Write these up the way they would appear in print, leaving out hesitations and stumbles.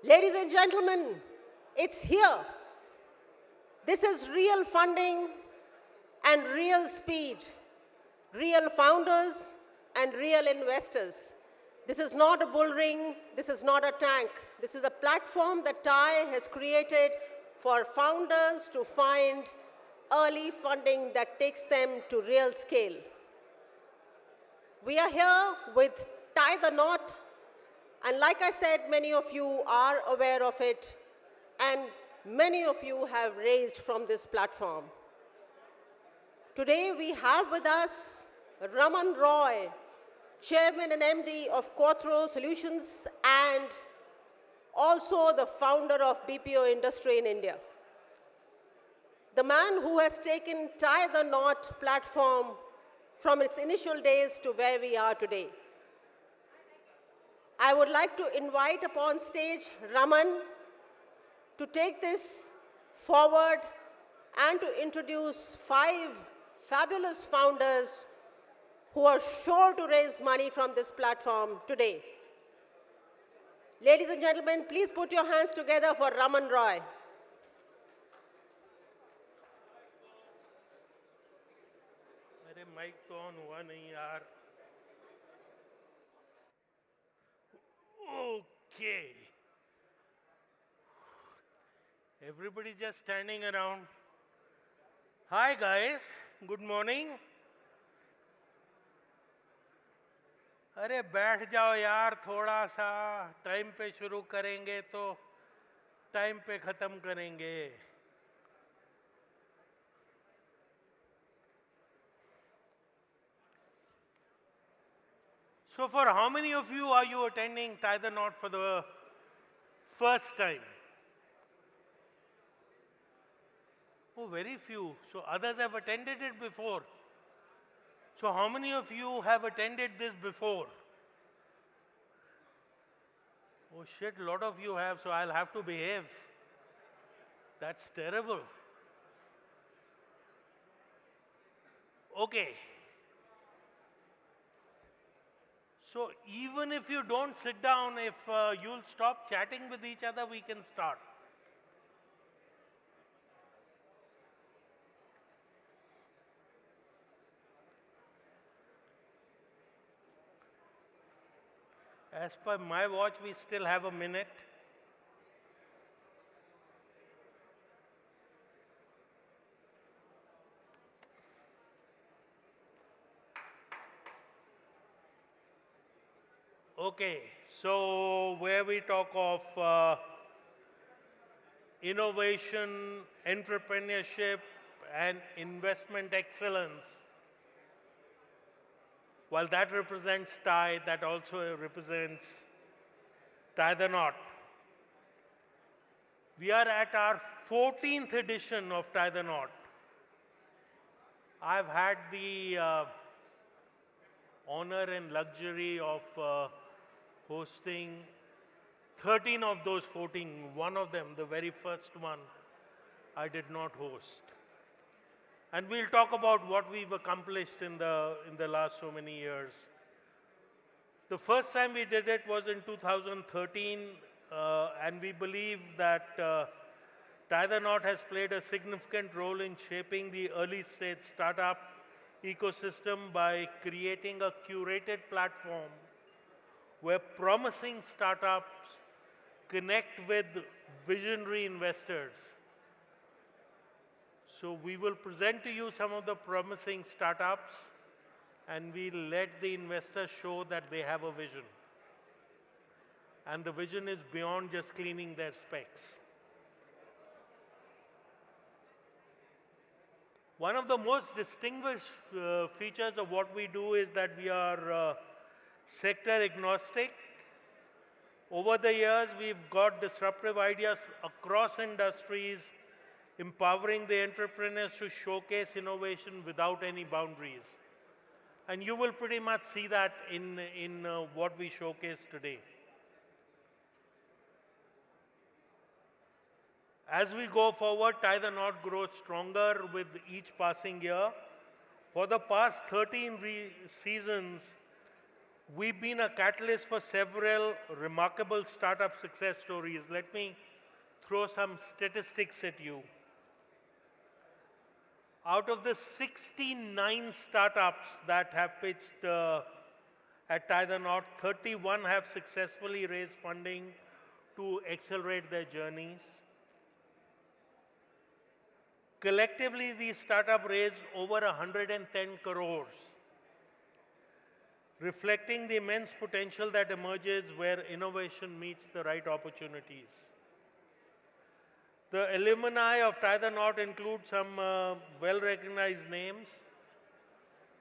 Ladies and gentlemen, it's here. This is real funding and real speed, real founders and real investors. This is not a bull ring, this is not a tank. This is a platform that TiE has created for founders to find early funding that takes them to real scale. We are here with TiE the Knot, and like I said, many of you are aware of it, and many of you have raised from this platform. Today we have with us Raman Roy, Chairman and MD of Quattro Solutions and also the founder of BPO industry in India. The man who has taken TiE the Knot platform from its initial days to where we are today. I would like to invite upon stage Raman to take this forward and to introduce 5 fabulous founders who are sure to raise money from this platform today. Ladies and gentlemen, please put your hands together for Raman Roy. मेरे mic तो on हुआ नहीं यार. Okay. Everybody just standing around. Hi guys, good morning. अरे बैठ जाओ यार, थोड़ा सा टाइम पे शुरू करेंगे तो टाइम पे खत्म करेंगे. So for how many of you are you attending TiE the Knot for the first time? Oh, very few. So others have attended it before. So how many of you have attended this before? Oh shit, a lot of you have, so I'll have to behave. That's terrible. Okay. So even if you don't sit down, if you'll stop chatting with each other, we can start. As per my watch, we still have a minute. Okay, so where we talk of innovation, entrepreneurship, and investment excellence, while that represents TiE, that also represents TiE the Knot. We are at our 14th edition of TiE the Knot. I've had the honor and luxury of hosting 13 of those 14. One of them, the very first one, I did not host. And we'll talk about what we've accomplished in the last so many years. The first time we did it was in 2013, and we believe that TiE the Knot has played a significant role in shaping the early stage startup ecosystem by creating a curated platform where promising startups connect with visionary investors. So we will present to you some of the promising startups, and we'll let the investors show that they have a vision. And the vision is beyond just cleaning their specs. One of the most distinguished features of what we do is that we are sector agnostic. Over the years, we've got disruptive ideas across industries, empowering the entrepreneurs to showcase innovation without any boundaries. And you will pretty much see that in what we showcase today. As we go forward, TiE the Knot grows stronger with each passing year. For the past 13 seasons, We've been a catalyst for several remarkable startup success stories. Let me throw some statistics at you. Out of the 69 startups that have pitched at TiE, 31 have successfully raised funding to accelerate their journeys. Collectively, these startups raised over 110 crores, reflecting the immense potential that emerges where innovation meets the right opportunities. The alumni of TiE include some well-recognized names.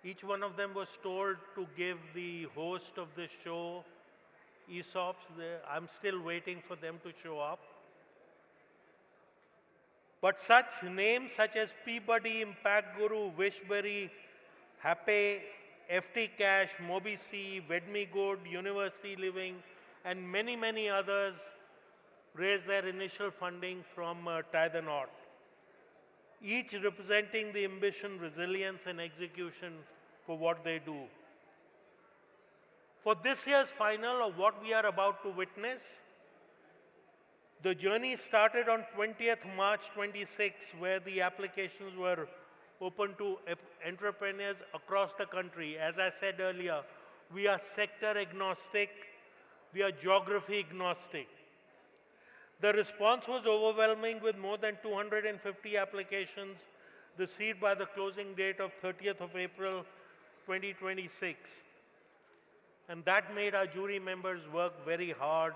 Each one of them was told to give the host of this show ESOPs. I'm still waiting for them to show up. But such names such as Peabody, Impact Guru, Wishberry, Happy, FT Cash, MobiC, Wedmegood, University Living, and many, many others raised their initial funding from TiE, each representing the ambition, resilience, and execution for what they do. For this year's final of what we are about to witness, the journey started on 20th March 26, where the applications were open to entrepreneurs across the country. As I said earlier, we are sector agnostic, we are geography agnostic. The response was overwhelming with more than 250 applications received by the closing date of 30th of April 2026. And that made our jury members work very hard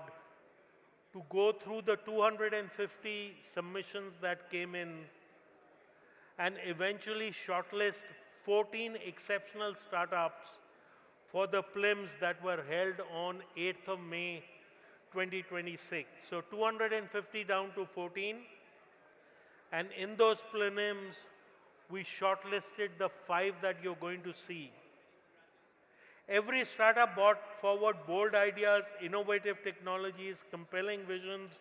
to go through the 250 submissions that came in and eventually shortlist 14 exceptional startups for the prelims that were held on 8th of May 2026. So 250 down to 14. And in those prelims, we shortlisted the 5 that you're going to see. Every startup brought forward bold ideas, innovative technologies, compelling visions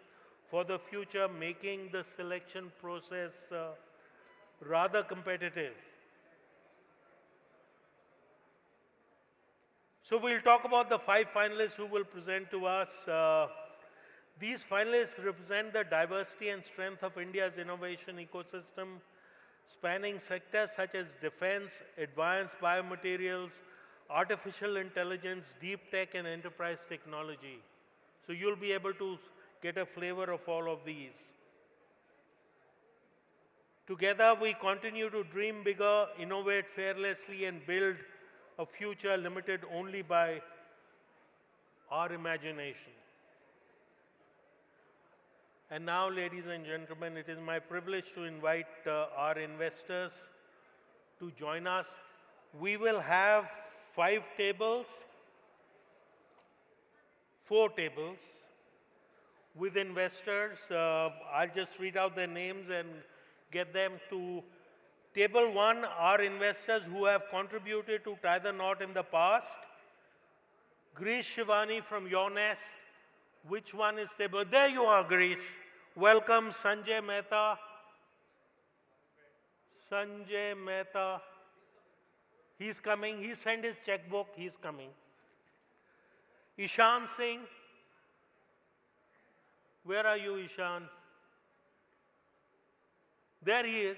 for the future, making the selection process rather competitive. So we'll talk about the 5 finalists who will present to us. These finalists represent the diversity and strength of India's innovation ecosystem, spanning sectors such as defense, advanced biomaterials, artificial intelligence, deep tech, and enterprise technology. So you'll be able to get a flavor of all of these. Together, we continue to dream bigger, innovate fearlessly, and build a future limited only by our imagination. And now, ladies and gentlemen, it is my privilege to invite our investors to join us. We will have 4 tables with investors. I'll just read out their names and get them to table 1, are investors who have contributed to TiE in the past. Grish Shivani from Your Nest. Which one is table? There you are, Grish. Welcome, Sanjay Mehta. Sanjay Mehta. He's coming. He sent his checkbook. He's coming. Ishan Singh. Where are you, Ishan? There he is.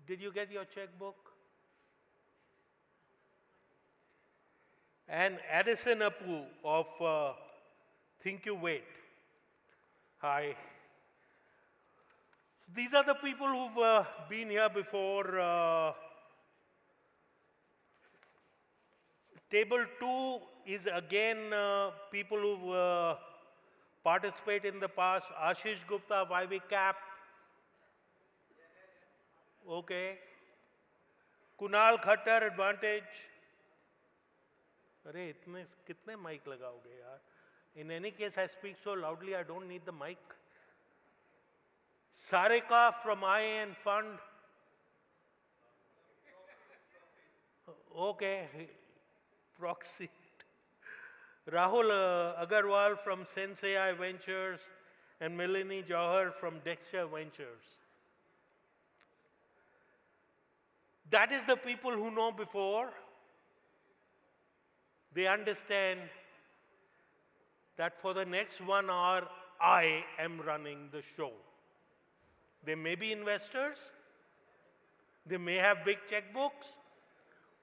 Did you get your checkbook? And Addison Apu of Think You Wait. Hi. These are the people who've been here before. Table 2 is again people who've participated in the past. Ashish Gupta, YV Cap. Okay. Kunal Khattar, Advantage. अरे इतने कितने mic लगाओगे यार? In any case, I speak so loudly, I don't need the mic. Sarika from IAN Fund. Okay, proxy. Rahul Agarwal from Sense AI Ventures and Melanie Jauhar from Dexter Ventures. That is the people who know before. They understand that for the next 1 hour, I am running the show. They may be investors, they may have big checkbooks,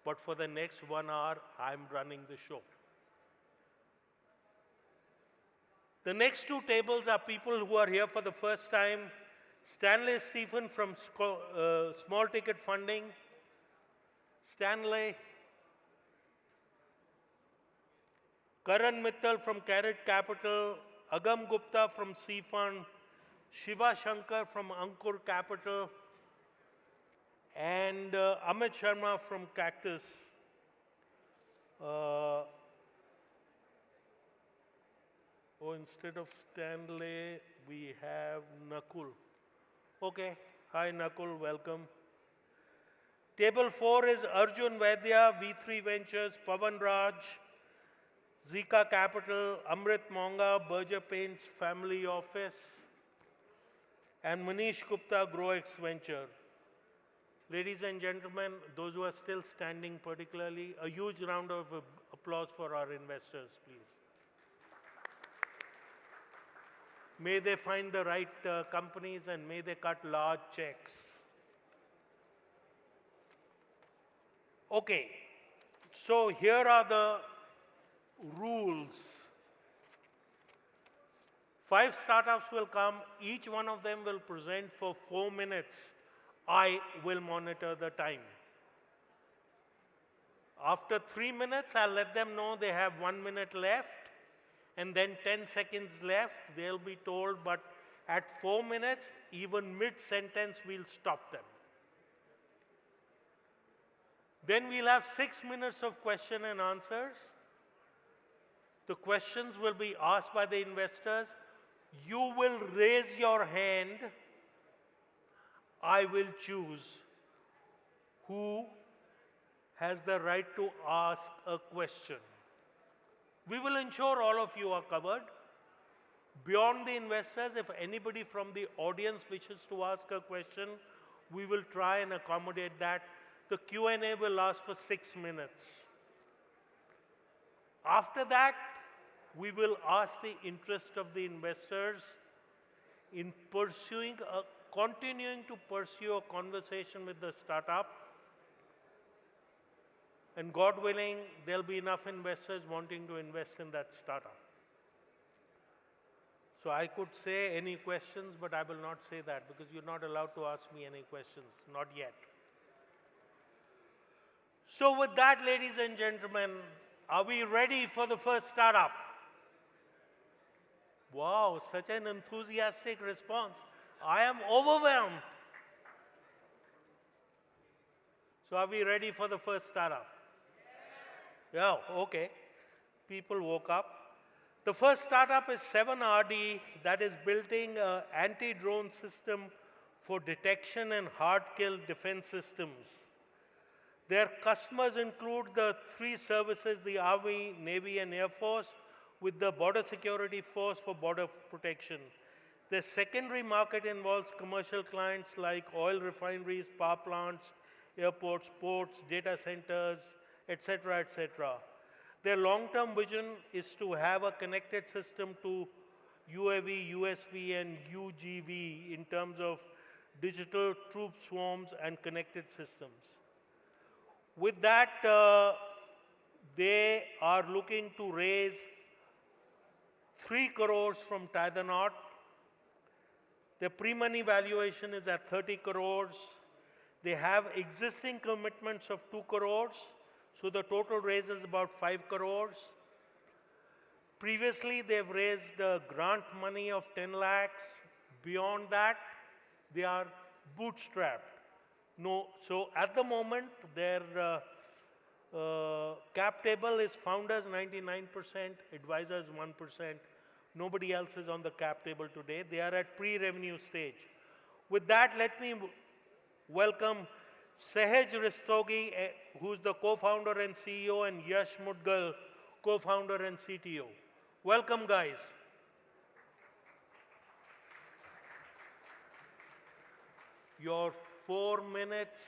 but for the next 1 hour, I'm running the show. The next two tables are people who are here for the first time. Stanley Stephen from Small Ticket Funding. Stanley. Karan Mittal from Carrot Capital. Agam Gupta from Sea Fund. Shiva Shankar from Ankur Capital. And Amit Sharma from Cactus. Instead of Stanley, we have Nakul. Okay. Hi, Nakul. Welcome. Table 4 is Arjun Vaidya, V3 Ventures, Pavan Raj, Zika Capital, Amrit Monga, Berger Paints Family Office, and Manish Gupta, GrowX Venture. Ladies and gentlemen, those who are still standing particularly, a huge round of applause for our investors, please. May they find the right companies and may they cut large checks. Okay, so here are the rules. 5 startups will come, each one of them will present for 4 minutes. I will monitor the time. After 3 minutes, I'll let them know they have 1 minute left, and then 10 seconds left. They'll be told, but at 4 minutes, even mid-sentence, we'll stop them. Then we'll have 6 minutes of question and answers. The questions will be asked by the investors. You will raise your hand. I will choose who has the right to ask a question. We will ensure all of you are covered. Beyond the investors, if anybody from the audience wishes to ask a question, we will try and accommodate that. The Q&A will last for 6 minutes. After that, we will ask the interest of the investors in continuing to pursue a conversation with the startup. And God willing, there'll be enough investors wanting to invest in that startup. So I could say any questions, but I will not say that because you're not allowed to ask me any questions, not yet. So with that, ladies and gentlemen, are we ready for the first startup? Wow, such an enthusiastic response. I am overwhelmed. So are we ready for the first startup? Yeah, okay. People woke up. The first startup is 7RD, that is building an anti-drone system for detection and hard-kill defense systems. Their customers include the 3 services, the Army, Navy, and Air Force, with the Border Security Force for border protection. The secondary market involves commercial clients like oil refineries, power plants, airports, ports, data centers, etc., etc. Their long-term vision is to have a connected system to UAV, USV, and UGV in terms of digital troop swarms and connected systems. With that, they are looking to raise 3 crores from TiE. The pre-money valuation is at 30 crores. They have existing commitments of 2 crores. So the total raise is about 5 crores. Previously, they've raised grant money of 10 lakhs. Beyond that, they are bootstrapped. No, so at the moment, their cap table is founders 99%, advisors 1%. Nobody else is on the cap table today. They are at pre-revenue stage. With that, let me welcome Sahaj Rastogi, who's the co-founder and CEO, and Yash Mudgal, co-founder and CTO. Welcome, guys. Your 4 minutes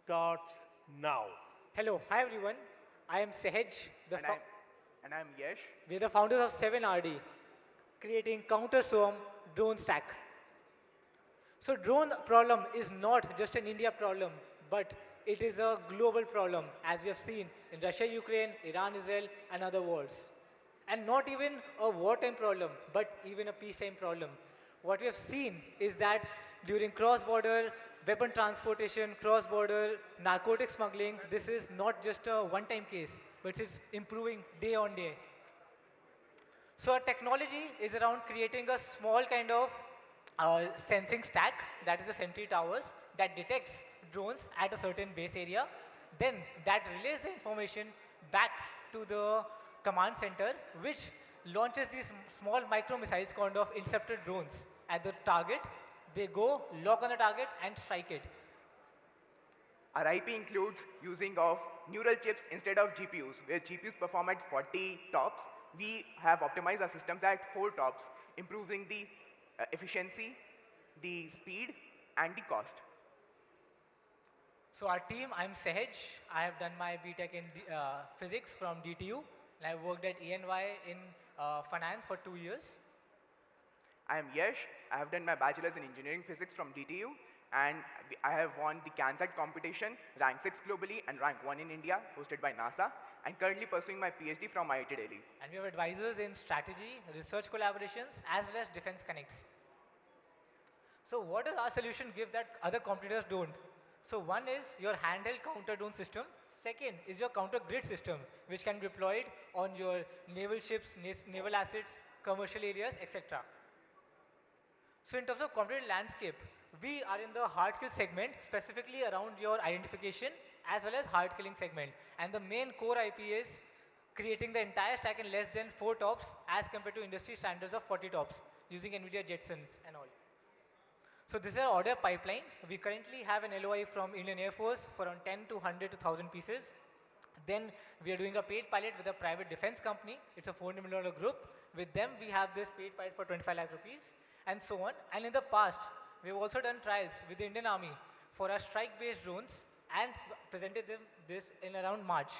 starts now. Hello, hi everyone. I am Sehaj. And I'm Yesh. We are the founders of 7RD, creating counter swarm drone stack. So drone problem is not just an India problem, but it is a global problem, as we have seen in Russia, Ukraine, Iran, Israel, and other wars. And not even a wartime problem, but even a peacetime problem. What we have seen is that during cross-border weapon transportation, cross-border narcotic smuggling, this is not just a one-time case, but it's improving day on day. So our technology is around creating a small kind of sensing stack, that is the sentry towers, that detects drones at a certain base area. Then that relays the information back to the command center, which launches these small micro missiles called of interceptor drones at the target. They go, lock on the target, and strike it. Our IP includes using of neural chips instead of GPUs, where GPUs perform at 40 tops. We have optimized our systems at 4 tops, improving the efficiency, the speed, and the cost. So our team, I'm Sehaj. I have done my BTech in physics from DTU, and I worked at ENY in finance for 2 years. I am Yesh. I have done my bachelor's in engineering physics from DTU, and I have won the CANSAT competition, rank 6 globally and rank 1 in India, hosted by NASA, and currently pursuing my PhD from IIT Delhi. And we have advisors in strategy, research collaborations, as well as defense connects. So what does our solution give that other competitors don't? So one is your handheld counter drone system. Second is your counter grid system, which can be deployed on your naval ships, naval assets, commercial areas, etc. So in terms of competitive landscape, we are in the hard kill segment, specifically around your identification as well as hard killing segment. And the main core IP is creating the entire stack in less than 4 tops as compared to industry standards of 40 tops using NVIDIA Jetsons and all. So this is our order pipeline. We currently have an LOI from Indian Air Force for around 10 to 100 to 1,000 pieces. Then we are doing a paid pilot with a private defense company. It's a $400 million group. With them, we have this paid pilot for 25 lakh rupees and so on. And in the past, we've also done trials with the Indian Army for our strike-based drones and presented them this in around March.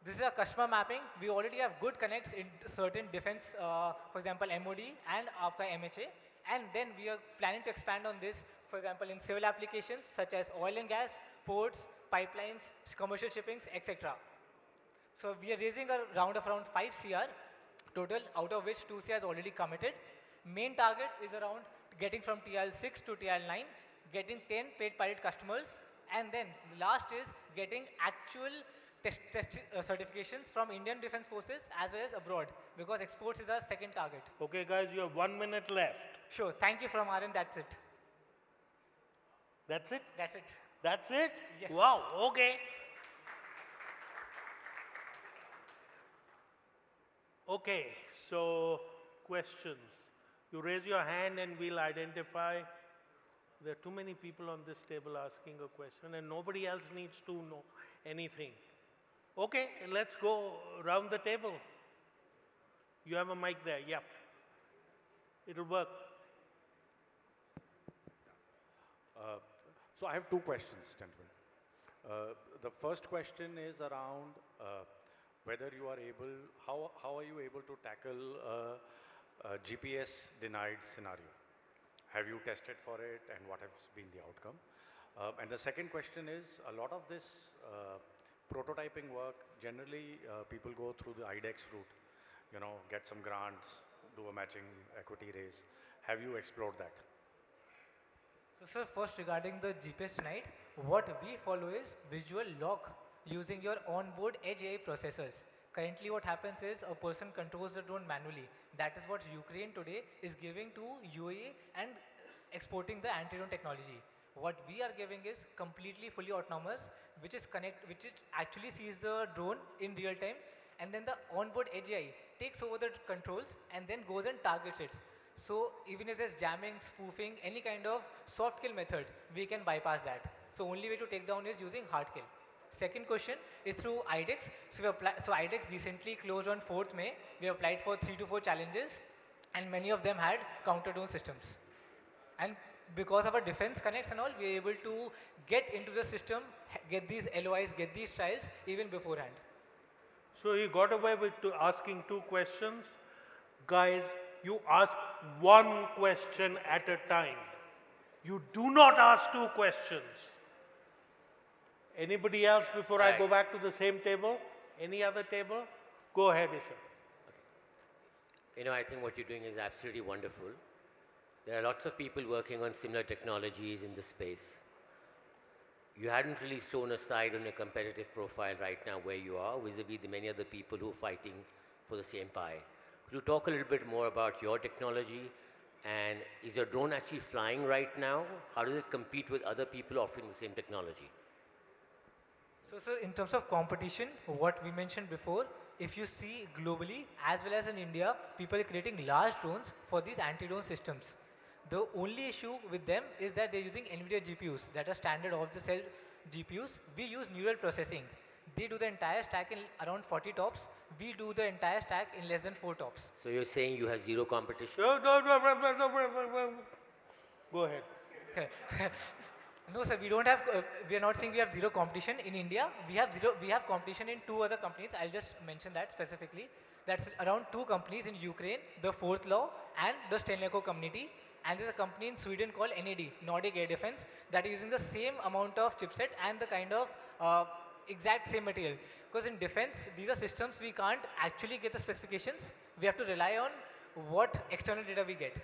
This is our customer mapping. We already have good connects in certain defense, for example, MOD and APCA MHA. And then we are planning to expand on this, for example, in civil applications such as oil and gas, ports, pipelines, commercial shippings, etc. So we are raising a round of around 5 CR total, out of which 2 CR is already committed. Main target is around getting from TL6 to TL9, getting 10 paid pilot customers, and then the last is getting actual certifications from Indian Defense Forces as well as abroad, because exports is our second target. Okay, guys, you have 1 minute left. Sure, thank you from Aaron, that's it. That's it? That's it. That's it? Yes. Wow, okay. Okay, so questions. You raise your hand and we'll identify. There are too many people on this table asking a question and nobody else needs to know anything. Okay, let's go around the table. You have a mic there, yeah. It'll work. So I have 2 questions, gentlemen. The first question is around whether you are able, how are you able to tackle a GPS denied scenario? Have you tested for it and what has been the outcome? And the second question is, a lot of this prototyping work, generally people go through the IDEX route, you know, get some grants, do a matching equity raise. Have you explored that? So sir, first regarding the GPS tonight, what we follow is visual lock using your onboard edge AI processors. Currently what happens is a person controls the drone manually. That is what Ukraine today is giving to UAE and exporting the anti-drone technology. What we are giving is completely fully autonomous, which actually sees the drone in real time, and then the onboard edge AI takes over the controls and then goes and targets it. So even if there's jamming, spoofing, any kind of soft kill method, we can bypass that. So only way to take down is using hard kill. Second question is through IDEX. So IDEX recently closed on 4th May. We applied for 3 to 4 challenges, and many of them had counter drone systems. And because of our defense connects and all, we are able to get into the system, get these LOIs, get these trials even beforehand. So he got away with asking 2 questions. Guys, you ask 1 question at a time. You do not ask 2 questions. Anybody else before I go back to the same table? Any other table? Go ahead, Isha. You know, I think what you're doing is absolutely wonderful. There are lots of people working on similar technologies in this space. You hadn't really shown a side on your competitive profile right now where you are vis-a-vis the many other people who are fighting for the same pie. Could you talk a little bit more about your technology, and is your drone actually flying right now? How does it compete with other people offering the same technology? So, sir, in terms of competition, what we mentioned before, if you see globally as well as in India, people are creating large drones for these anti-drone systems. The only issue with them is that they're using NVIDIA GPUs that are standard off-the-shelf GPUs. We use neural processing. They do the entire stack in around 40 tops. We do the entire stack in less than 4 tops. So you're saying you have zero competition? Go ahead. Correct. No, sir, we don't have, we are not saying we have zero competition in India. We have competition in 2 other companies. I'll just mention that specifically. That's around 2 companies in Ukraine, the Fourth Law and the Stenleko community. And there's a company in Sweden called NAD, Nordic Air Defense, that is using the same amount of chipset and the kind of exact same material. Because in defense, these are systems we can't actually get the specifications. We have to rely on what external data we get.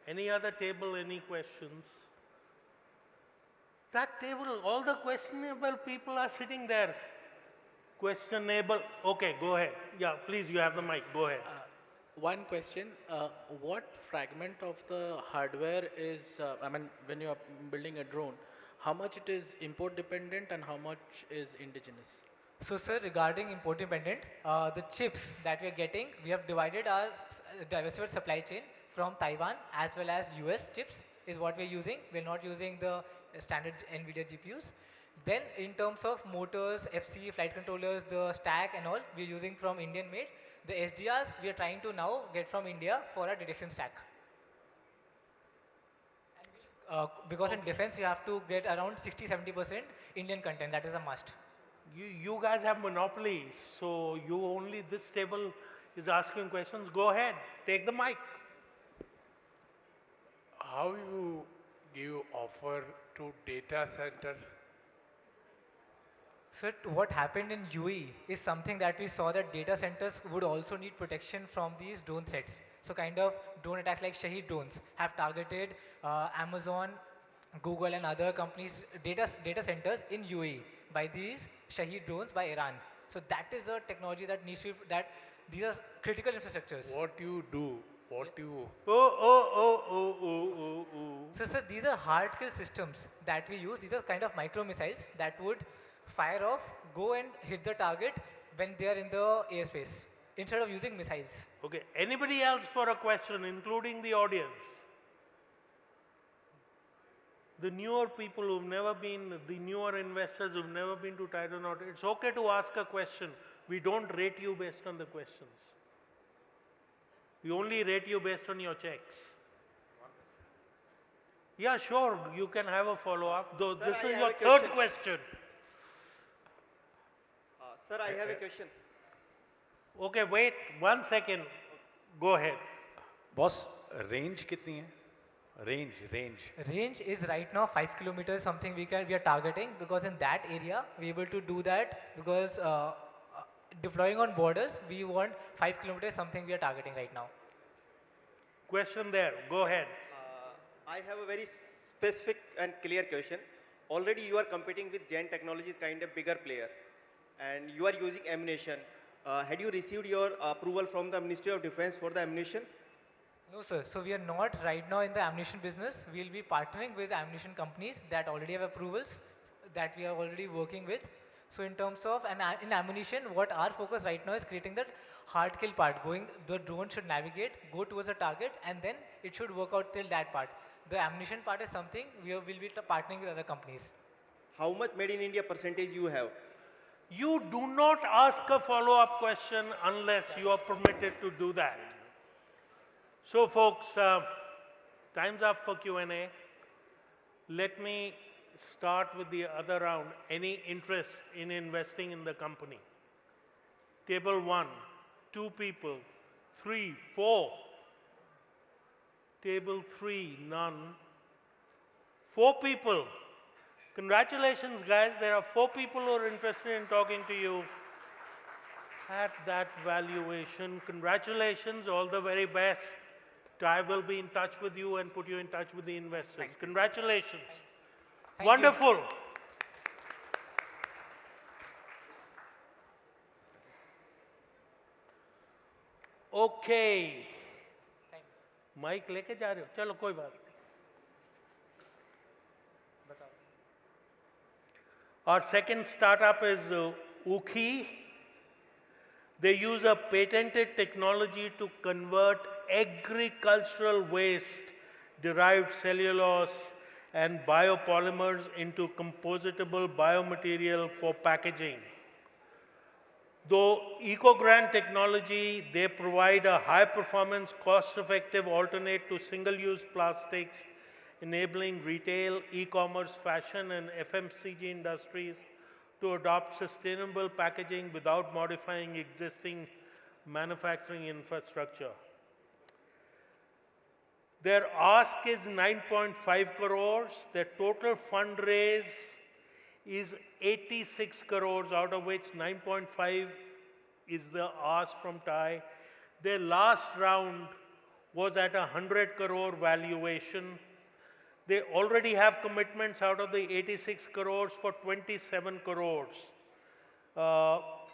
Any other table, any questions? That table, all the questionable people are sitting there. Questionable. Okay, go ahead. Yeah, please, you have the mic. Go ahead. One question, what fragment of the hardware is, I mean, when you are building a drone, how much it is import dependent and how much is indigenous? So, sir, regarding import dependent, the chips that we are getting, we have divided our diversified supply chain from Taiwan as well as US chips is what we are using. We are not using the standard NVIDIA GPUs. Then in terms of motors, FC, flight controllers, the stack and all, we are using from Indian made. The SDRs we are trying to now get from India for our detection stack. Because in defense you have to get around 60-70% Indian content, that is a must. You guys have monopoly, so you only, this table is asking questions. Go ahead, take the mic. How you give offer to data center? So what happened in UAE is something that we saw that data centers would also need protection from these drone threats. So kind of drone attacks like Shaheed drones have targeted Amazon, Google and other companies' data centers in UAE by these Shaheed drones by Iran. So that is a technology that needs to be, that these are critical infrastructures. What you do? What you? So sir, these are hard kill systems that we use. These are kind of micro missiles that would fire off, go and hit the target when they are in the airspace instead of using missiles. Okay, anybody else for a question, including the audience? The newer people who've never been, the newer investors who've never been to TiE, it's okay to ask a question. We don't rate you based on the questions. We only rate you based on your checks. Yeah, sure, you can have a follow-up, though Sir, this I is have your a third question. question. Sir, I have a question. Okay, wait, 1 second. Go ahead. Boss, range कितनी है? Range. Range is right now 5 kilometers, something we are targeting, because in that area we're able to do that because deploying on borders, we want 5 kilometers, something we are targeting right now. Question there, go ahead. I have a very specific and clear question. Already you are competing with Gen Technologies, kind of bigger player, and you are using ammunition. Had you received your approval from the Ministry of Defense for the ammunition? No, sir. So we are not right now in the ammunition business. We'll be partnering with ammunition companies that already have approvals that we are already working with. So in terms of, in ammunition, what our focus right now is creating that hard kill part. The drone should navigate, go towards the target, and then it should work out till that part. The ammunition part is something we will be partnering with other companies. How much made in India percentage you have? You do not ask a follow-up question unless you are permitted to do that. So folks, time's up for Q&A. Let me start with the other round. Any interest in investing in the company? Table 1, 2 people, 3, 4. Table 3, none. 4 people. Congratulations, guys. There are 4 people who are interested in talking to you at that valuation. Congratulations, all the very best. TiE will be in touch with you and put you in touch with the investors. Congratulations. Thank Wonderful. Okay. Thanks. Mike लेके जा रहे हो चलो कोई बात नहीं Our second startup is Ukhi. They use a patented technology to convert agricultural waste, derived cellulose and biopolymers into compositable biomaterial for packaging. Though EcoGran technology, they provide a high-performance, cost-effective alternate to single-use plastics, enabling retail, e-commerce, fashion, and FMCG industries to adopt sustainable packaging without modifying existing manufacturing infrastructure. Their ask is 9.5 crores. Their total fundraise is 86 crores, out of which 9.5 is the ask from TiE. Their last round was at 100 crore valuation. They already have commitments out of the 86 crores for 27 crores.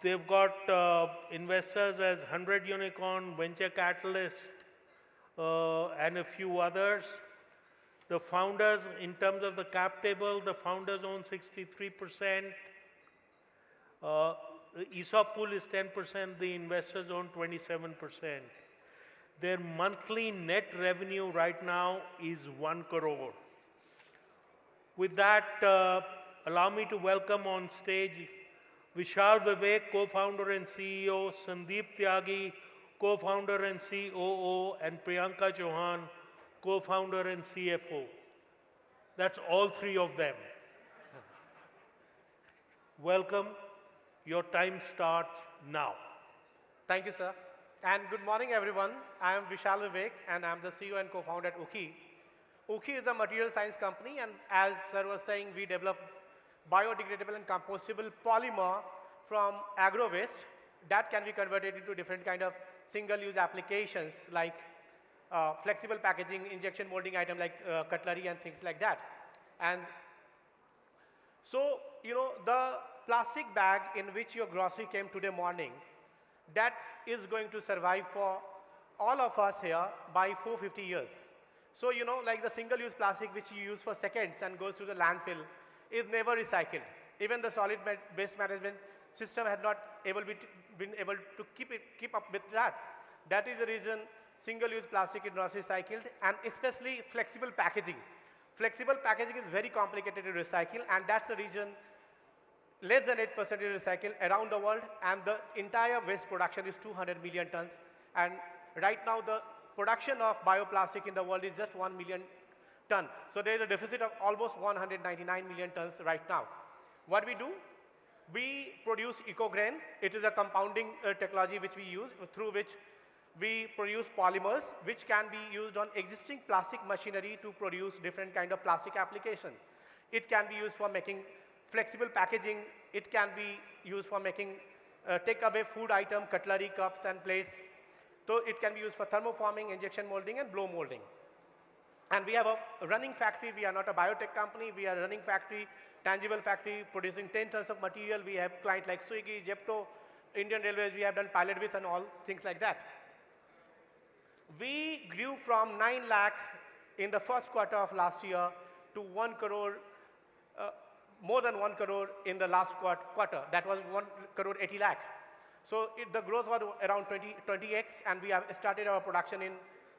They've got investors as 100 Unicorn, Venture Catalyst, and a few others. The founders, in terms of the cap table, the founders own 63%. The ESOP pool is 10%, the investors own 27%. Their monthly net revenue right now is 1 crore. With that, allow me to welcome on stage Vishal Vivek, co-founder and CEO, Sandeep Tyagi, co-founder and COO, and Priyanka Chauhan, co-founder and CFO. That's all 3 of them. Welcome. Your time starts now. Thank you, sir. And good morning, everyone. I am Vishal Vivek, and I'm the CEO and co-founder at Ukhi. Ukhi is a material science company, and as sir was saying, we develop biodegradable and compostable polymer from agro waste that can be converted into different kind of single-use applications like flexible packaging, injection molding item like cutlery and things like that. And so, you know, the plastic bag in which your grocery came today morning, that is going to survive for all of us here by 450 years. So, you know, like the single-use plastic which you use for seconds and goes to the landfill is never recycled. Even the solid waste management system has not been able to keep up with that. That is the reason single-use plastic is not recycled, and especially flexible packaging. Flexible packaging is very complicated to recycle, and that's the reason less than 8% is recycled around the world, and the entire waste production is 200 million tons. And right now, the production of bioplastic in the world is just 1 million ton. So there is a deficit of almost 199 million tons right now. What we do? We produce EcoGran. It is a compounding technology which we use, through which we produce polymers which can be used on existing plastic machinery to produce different kind of plastic application. It can be used for making flexible packaging. It can be used for making take-away food item, cutlery, cups, and plates. So it can be used for thermoforming, injection molding, and blow molding. And we have a running factory. We are not a biotech company. We are a running factory, tangible factory, producing 10 tons of material. We have clients like Swiggy, Zepto, Indian Railways. We have done pilot with and all things like that. We grew from 9 lakh in the first quarter of last year to 1 crore, more than 1 crore in the last quarter. That was 1 crore 80 lakh. So the growth was around 20x, and we have started our production in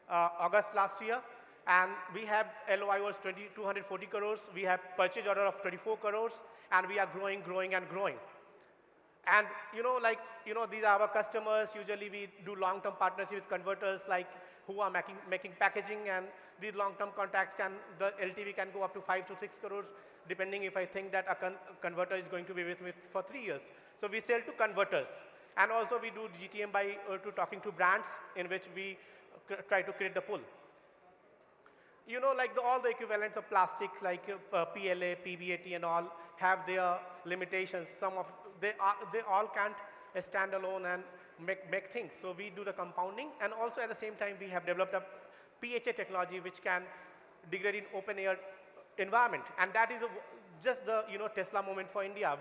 August last year. And we have LOI was 240 crores. We have purchase order of 24 crores, and we are growing, growing, and growing. And you know, like, you know, these are our customers. Usually we do long-term partnerships with converters like who are making packaging, and these long-term contracts the LTV can go up to 5 to 6 crores, depending if I think that a converter is going to be with me for 3 years. So we sell to converters. And also we do GTM by to talking to brands in which we try to create the pull. You know, like all the equivalents of plastics like PLA, PBAT and all have their limitations. They all can't stand alone and make things. So we do the compounding, and also at the same time we have developed a PHA technology which can degrade in open air environment. And that is just the Tesla moment for India.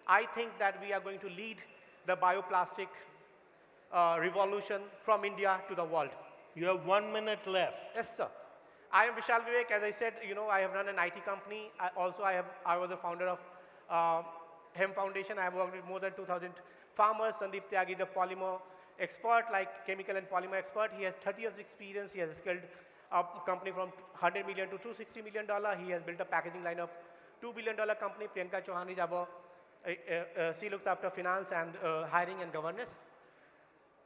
I think that we are going to lead the bioplastic revolution from India to the world. You have 1 minute left. Yes, sir. I am Vishal Vivek. As I said, I have run an IT company. I was the founder of HEM Foundation. I have worked with more than 2,000 farmers. Sandeep Tyagi is a polymer expert, like chemical and polymer expert. He has 30 years experience. He has scaled a company from $100 million to $260 million. He has built a packaging line of $2 billion company. Priyanka Chauhan is she looks after finance and hiring and governance.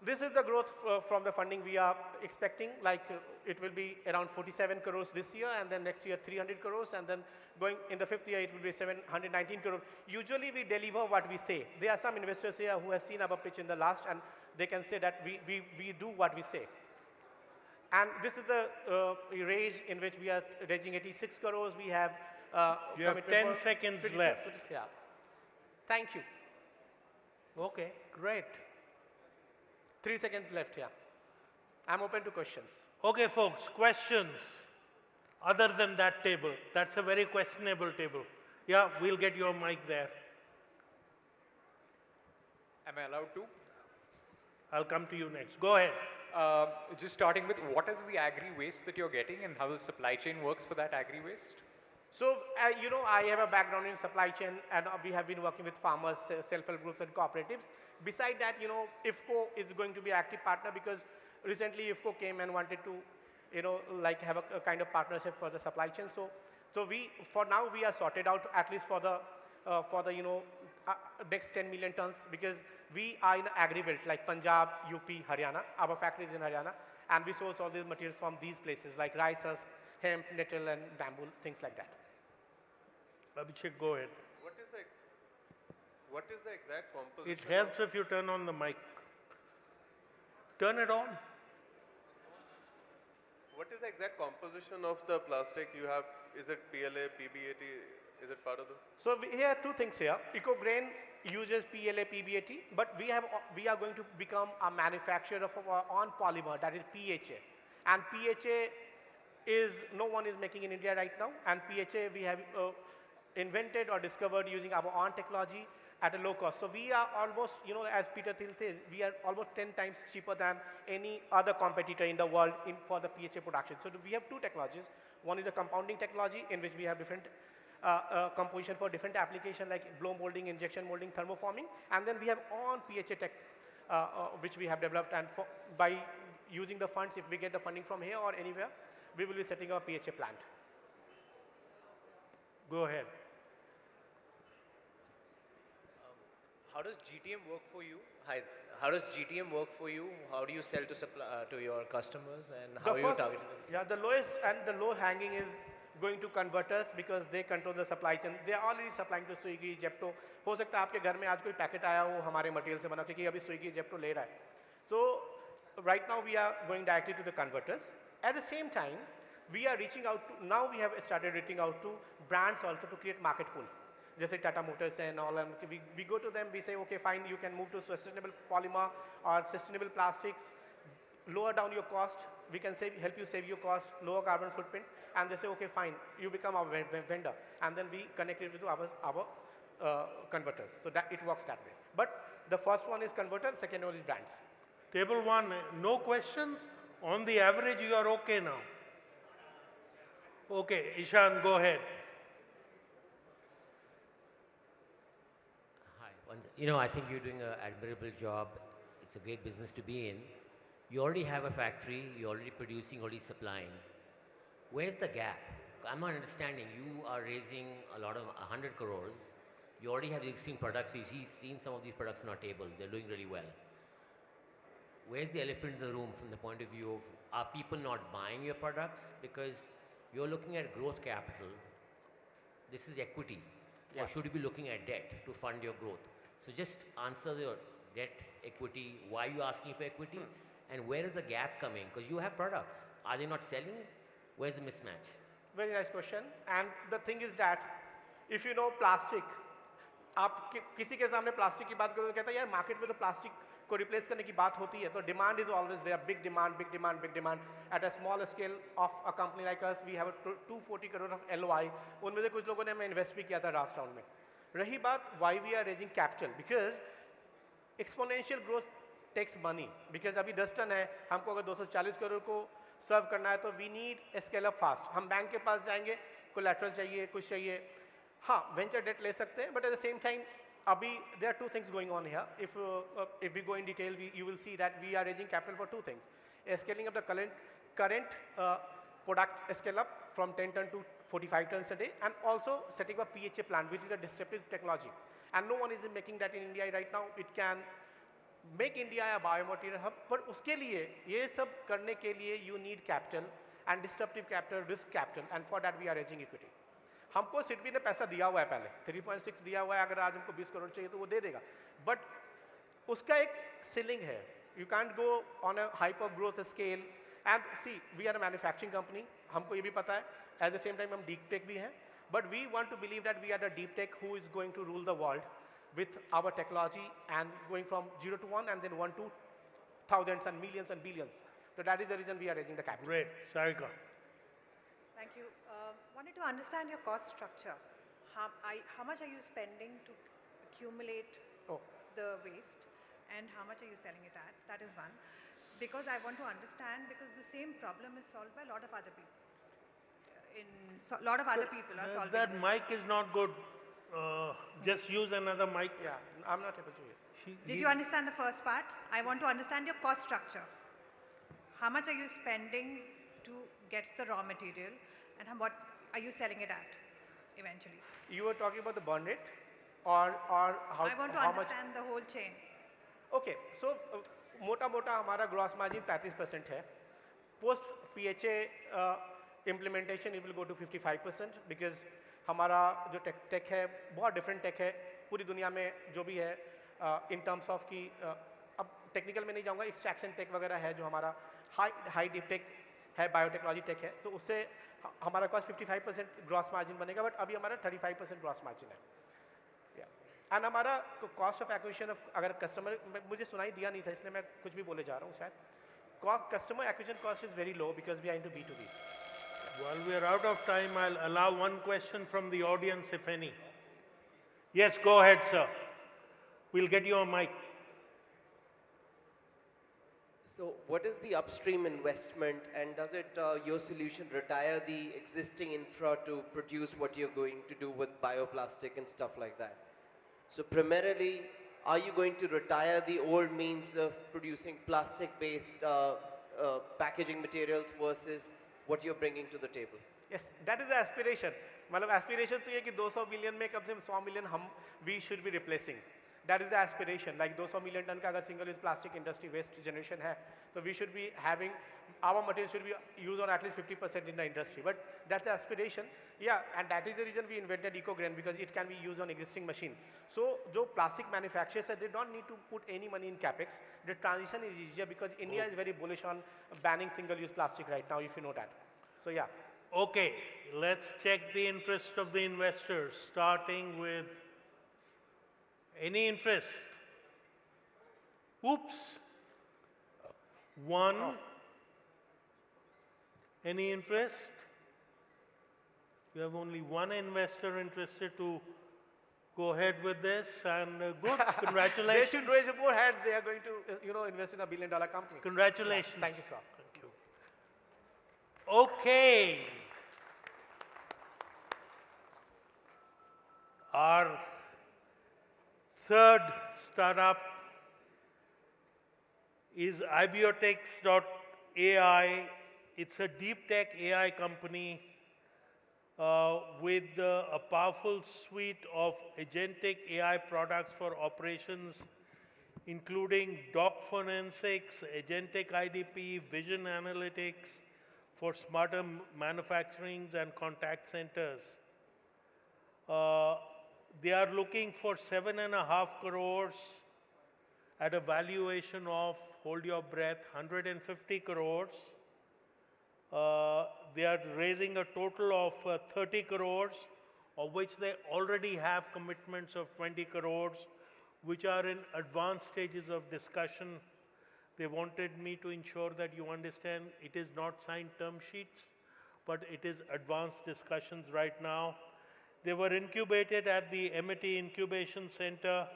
This is the growth from the funding we are expecting. Like it will be around 47 crores this year, and then next year 300 crores, and then going in the 5th year it will be 719 crores. Usually we deliver what we say. There are some investors here who have seen our pitch in the last, and they can say that we do what we say. And this is the raise in which we are raising 86 crores. We have you have 10 seconds left. Yeah. Thank you. Okay, great. 3 seconds left here. I'm open to questions. Okay, folks, questions other than that table. That's a very questionable table. Yeah, we'll get your mic there. Am I allowed to? I'll come to you next. Go ahead. Just starting with, what is the agri-waste that you're getting, and how the supply chain works for that agri-waste? So, I have a background in supply chain, and we have been working with farmers, self-help groups and cooperatives. Beside that, IFCO is going to be an active partner, because recently IFCO came and wanted to, have a kind of partnership for the supply chain. So for now, we are sorted out, at least for the next 10 million tons, because we are in agri-belts like Punjab, UP, Haryana. Our factory is in Haryana, and we source all these materials from these places like rice husk, hemp, nettle, and bamboo, things like that. Abhishek, go ahead. What is the exact composition? It helps if you turn on the mic. Turn it on. What is the exact composition of the plastic you have? Is it PLA, PBAT? Is it part of the? So we have two things here. EcoGrain uses PLA, PBAT, but we are going to become a manufacturer of our own polymer, that is PHA. And PHA no one is making in India right now. And PHA we have invented or discovered using our own technology at a low cost. So we are almost, as Peter Thiel says, we are almost 10 times cheaper than any other competitor in the world for the PHA production. So we have two technologies. One is the compounding technology, in which we have different composition for different applications like blow molding, injection molding, thermoforming. And then we have on PHA tech, which we have developed. And by using the funds, if we get the funding from here or anywhere, we will be setting up a PHA plant. Go ahead. How does GTM work for you? Hi. How does GTM work for you? How do you sell to your customers, and how are you targeting them? Yeah, the lowest and the low hanging is going to converters, because they control the supply chain. They are already supplying to Swiggy, Zepto. हो सकता है आपके घर में आज कोई packet आया वो हमारे मटेरियल से बना, क्योंकि अभी Swiggy, Zepto ले रहा है. So right now we are going directly to the converters. At the same time, we are reaching out to, now we have started reaching out to brands also to create market pool. Just like Tata Motors and all, and we go to them, we say, okay, fine, you can move to sustainable polymer or sustainable plastics, lower down your cost, we can help you save your cost, lower carbon footprint, and they say, okay, fine, you become our vendor, and then we connect it to our converters, so that it works that way. But the first one is converter, second one is brands. Table one, no questions? On the average, you are okay now. Okay, Ishan, go ahead. I think you're doing an admirable job. It's a great business to be in. You already have a factory, you're already producing, already supplying. Where's the gap? I'm not understanding. You are raising a lot of 100 crores. You already have existing products. You've seen some of these products on our table. They're doing really well. where's the elephant in the room from the point of view of, are people not buying your products? Because you're looking at growth capital. This is equity. Or should you be looking at debt to fund your growth? So just answer your debt, equity, why are you asking for equity? And where is the gap coming? Because you have products. Are they not selling? Where's the mismatch? Very nice question. And the thing is that if you know plastic, आप किसी के सामने plastic की बात करोगे कहता है यार मार्केट में तो प्लास्टिक को रिप्लेस करने की बात होती है तो demand is always there big demand big demand at a small scale of a company like us we have 240 crore of LOI उनमें से कुछ लोगों ने हमें इन्वेस्ट भी किया था लास्ट राउंड में रही बात why we are raising capital because exponential growth takes money because अभी 10 टन है हमको अगर 240 करोड़ को सर्व करना है तो we need scale up fast हम बैंक के पास जाएंगे कोलैटरल चाहिए कुछ चाहिए हाँ वेंचर डेट ले सकते हैं but at the same time अभी there are two things going on here if we go in detail you will see that we are raising capital for two things scaling up the current product scale up from 10 ton to 45 tons a day and also setting up PHA plant which is a disruptive technology and no one is making that in India right now. It can make India a biomaterial hub पर उसके लिए ये सब करने के लिए you need capital and disruptive capital, risk capital and for that we are raising equity. हमको सिडबी ने पैसा दिया हुआ है पहले 3.6 दिया हुआ है अगर आज हमको 20 करोड़ चाहिए तो वो दे देगा बट उसका एक सीलिंग है you can't go on a hyper growth scale and see we are a manufacturing company हमको ये भी पता है एट द सेम टाइम हम डीप टेक भी हैं but we want to believe that we are the deep tech who is going to rule the world with our technology and going from 0 to 1 and then 1 to thousands and millions and billions. So that is the reason we are raising the capital. Great. Sarika. Thank you. Wanted to understand your cost structure. How much are you spending to accumulate the waste and how much are you selling it at? That is one. Because I want to understand because the same problem is solved by a lot of other people. A lot of other people are solving that this. mic is not good. Just use another mic. Yeah, I'm not able to hear. Did you understand the first part? I want to understand your cost structure. How much are you spending to get the raw material and what are you selling it at eventually? You were talking about the bond rate or how I want to how understand the whole chain. Okay, so मोटा मोटा हमारा gross margin 35% है post PHA implementation it will go to 55% because हमारा जो take है बहुत different take है पूरी दुनिया में जो भी है इन टर्म्स ऑफ कि अब टेक्निकल में नहीं जाऊंगा एक्सट्रैक्शन टेक वगैरह है जो हमारा हाई डीप टेक है बायोटेक्नोलॉजी टेक है तो उससे हमारा कॉस्ट 55% ग्रॉस मार्जिन बनेगा बट अभी हमारा 35% ग्रॉस मार्जिन है एंड हमारा कॉस्ट ऑफ एक्विजिशन ऑफ अगर कस्टमर मुझे सुनाई दिया नहीं था इसलिए मैं कुछ भी बोले जा रहा हूँ शायद customer acquisition cost is very low because we are into B2B. While we are out of time, I'll allow one question from the audience, if any. Yes, go ahead, sir. We'll get you a mic. So what is the upstream investment and does it, your solution retire the existing infra to produce what you're going to do with bioplastic and stuff like that? So primarily, are you going to retire the old means of producing plastic-based packaging materials versus what you're bringing to the table? Yes, that is the aspiration. मतलब aspiration तो ये कि 200 million में कम से कम 100 million हम we should be replacing. That is the aspiration. Like 200 million ton का अगर single use plastic industry waste generation है, तो we should be having our material should be used on at least 50% in the industry. But that's the aspiration. Yeah, and that is the reason we invented EcoGrain because it can be used on existing machine. So जो plastic manufacturers है, they don't need to put any money in capex. The transition is easier because India is very bullish on banning single-use plastic right now, if you know that. So yeah. Okay, let's check the interest of the investors, starting with any interest. Oops. One. Any interest? You have only one investor interested to go ahead with this, and good. Congratulations. They should raise more hands. They are going to, invest in a billion-dollar company. Congratulations. Yeah, thank you, sir. Thank you. Okay. Our third startup is ibiotics.ai. It's a deep tech AI company with a powerful suite of agentic AI products for operations including dock forensics, agentic IDP, vision analytics for smarter manufacturing and contact centers. They are looking for 7.5 crores at a valuation of, hold your breath, 150 crores. They are raising a total of 30 crores, of which they already have commitments of 20 crores, which are in advanced stages of discussion. They wanted me to ensure that you understand it is not signed term sheets, but it is advanced discussions right now. They were incubated at the MIT Incubation Center.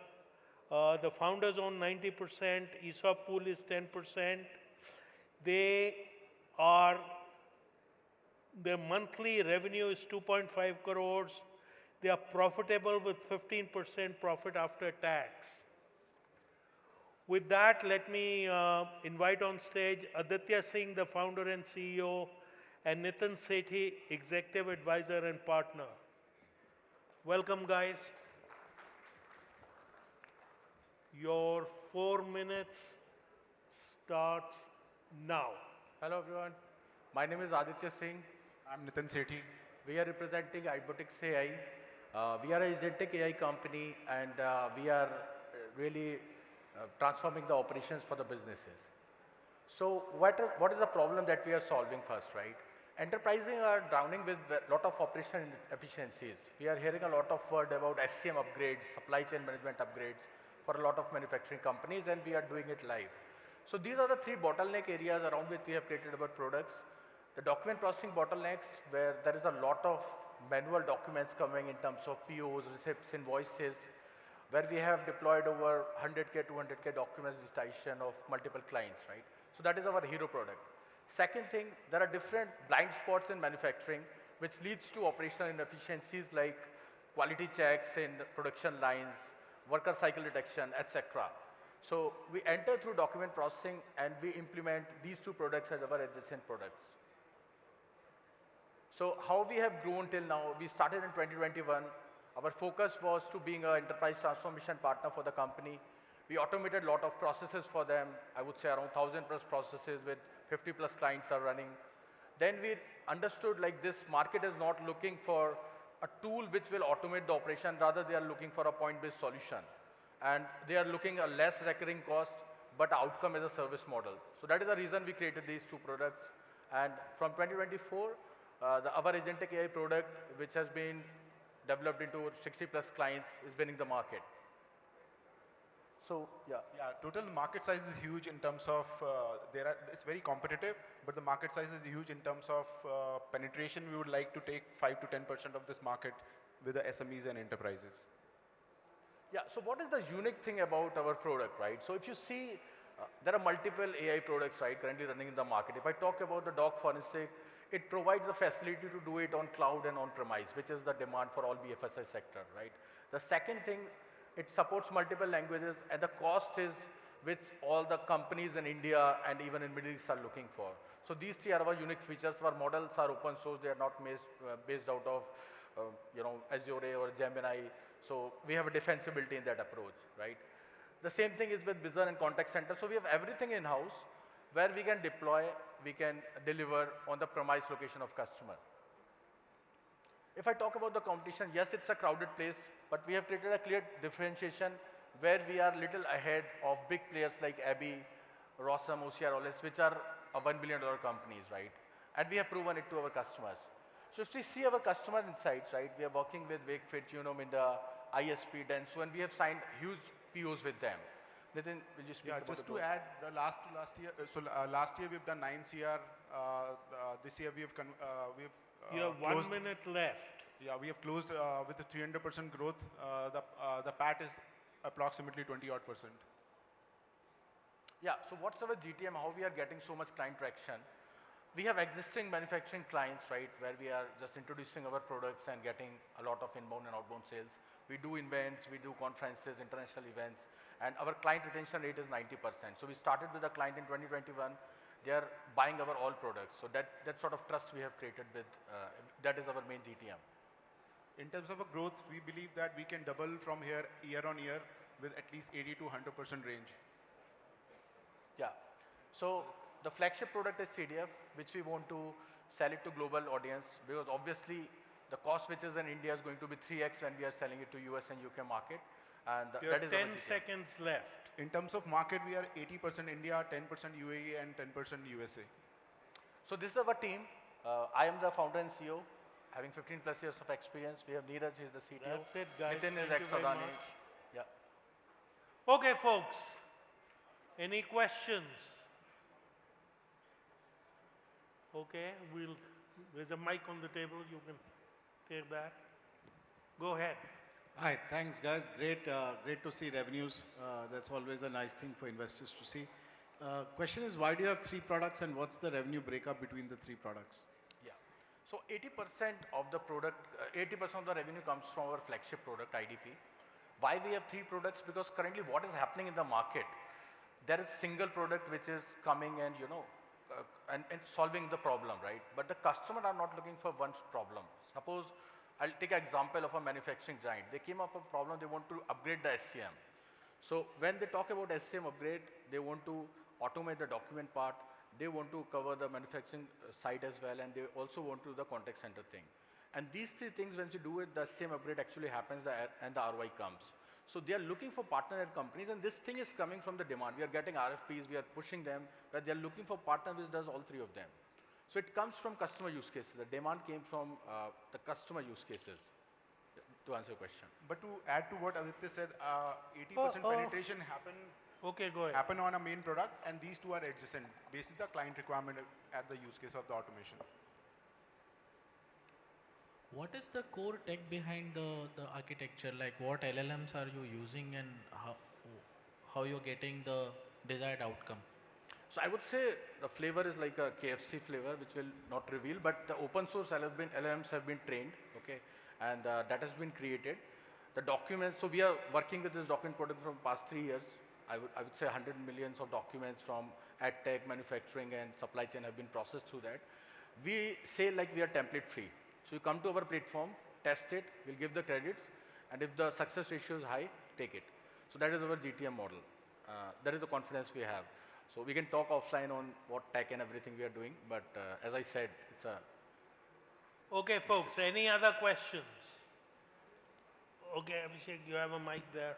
The founders own 90%, ESOP pool is 10%. Their monthly revenue is 2.5 crores. They are profitable with 15% profit after tax. With that, let me invite on stage Aditya Singh, the founder and CEO, and Nitin Sethi, executive advisor and partner. Welcome, guys. Your 4 minutes starts now. Hello, everyone. My name is Aditya Singh. I'm Nitin Sethi. We are representing iBotics AI. We are a agentic AI company, and we are really transforming the operations for the businesses. So what is the problem that we are solving first, right? Enterprises are drowning with a lot of operational efficiencies. We are hearing a lot of word about SCM upgrades, supply chain management upgrades for a lot of manufacturing companies, and we are doing it live. So these are the 3 bottleneck areas around which we have created our products. The document processing bottlenecks, where there is a lot of manual documents coming in terms of POs, receipts, invoices, where we have deployed over 100K, 200K documents digitization of multiple clients, right? So that is our hero product. Second thing, there are different blind spots in manufacturing, which leads to operational inefficiencies like quality checks in production lines, worker cycle detection, etc. So we enter through document processing, and we implement these 2 products as our adjacent products. So how we have grown till now, we started in 2021. Our focus was to being an enterprise transformation partner for the company. We automated a lot of processes for them. I would say around 1,000+ processes with 50+ clients are running. Then we understood like this market is not looking for a tool which will automate the operation, rather they are looking for a point-based solution. And they are looking at less recurring cost, but outcome as a service model. So that is the reason we created these 2 products. And from 2024, our agentic AI product, which has been developed into 60+ clients, is winning the market. So, yeah. Yeah, total market size is huge in terms of, it's very competitive, but the market size is huge in terms of penetration. We would like to take 5 to 10% of this market with the SMEs and enterprises. Yeah, so what is the unique thing about our product, right? So if you see, there are multiple AI products, right, currently running in the market. If I talk about the doc forensic, it provides the facility to do it on cloud and on-premise, which is the demand for all BFSI sector, right? The second thing, it supports multiple languages, and the cost is which all the companies in India and even in Middle East are looking for. So these 3 are our unique features. Our models are open source. They are not based out of Azure or Gemini. So we have a defensibility in that approach, right? The same thing is with Vision and Contact Center. So we have everything in-house where we can deploy, we can deliver on the premise location of customer. If I talk about the competition, yes, it's a crowded place, but we have created a clear differentiation where we are little ahead of big players like Abby, Rossum, OCR, which are $1 billion companies, right? And we have proven it to our customers. So if we see our customer insights, right, we are working with Wakefit, Minda, ISP, Denso, and we have signed huge POs with them. Nitin, will you speak about just to add, the last year, last year we've done 9 CR. This year we have you have 1 minute left. Yeah, we have closed with a 300% growth. The PAT is approximately 20-odd%. Yeah, so what's our GTM, how we are getting so much client traction? We have existing manufacturing clients, right, where we are just introducing our products and getting a lot of inbound and outbound sales. We do events, we do conferences, international events, and our client retention rate is 90%. So we started with a client in 2021. They are buying our all products. So that sort of trust we have created with, that is our main GTM. In terms of a growth, we believe that we can double from here year on year. with at least 80 to 100% range. Yeah. So the flagship product is CDF, which we want to sell it to global audience, because obviously the cost which is in India is going to be 3x when we are selling it to US and UK market. And You that have is our 10 GTM. seconds left. In terms of market, we are 80% India, 10% UAE, and 10% USA. So this is our team. I am the founder and CEO, having 15 plus years of experience. We have Neeraj, he is the CTO. That's it, guys. Nitin is Thank you very ex-Adani. much. Yeah. Okay, folks. Any questions? Okay, there's a mic on the table. You can take that. Go ahead. Hi, thanks guys. Great to see revenues. That's always a nice thing for investors to see. Question is, why do you have 3 products and what's the revenue breakup between the 3 products? Yeah. So 80% of the product, 80% of the revenue comes from our flagship product, IDP. Why we have 3 products? Because currently what is happening in the market, there is single product which is coming and and solving the problem, right? But the customer are not looking for one problem. Suppose I'll take an example of a manufacturing giant. They came up with a problem, they want to upgrade the SCM. So when they talk about SCM upgrade, they want to automate the document part, they want to cover the manufacturing side as well, and they also want to do the contact center thing. And these 3 things, when you do it, the SCM upgrade actually happens and the ROI comes. So they are looking for partner companies, and this thing is coming from the demand. We are getting RFPs, we are pushing them, but they are looking for partner which does all 3 of them. So it comes from customer use cases. The demand came from the customer use cases, to answer your question. But to add to what Aditya said, 80% penetration happen on a main product, and these 2 are adjacent. Basically, the client requirement at the use case of the automation. What is the core tech behind the architecture? Like what LLMs are you using and how you're getting the desired outcome? So I would say the flavor is like a KFC flavor, which will not reveal, but the open source LLMs have been trained, okay, and that has been created. The documents, so we are working with this document product from past 3 years. I would say 100 millions of documents from ad tech, manufacturing, and supply chain have been processed through that. We say like we are template free. So you come to our platform, test it, we'll give the credits, and if the success ratio is high, take it. So that is our GTM model. That is the confidence we have. So we can talk offline on what tech and everything we are doing, but as I said, it's a... Okay, folks, any other questions? Okay, Abhishek, you have a mic there.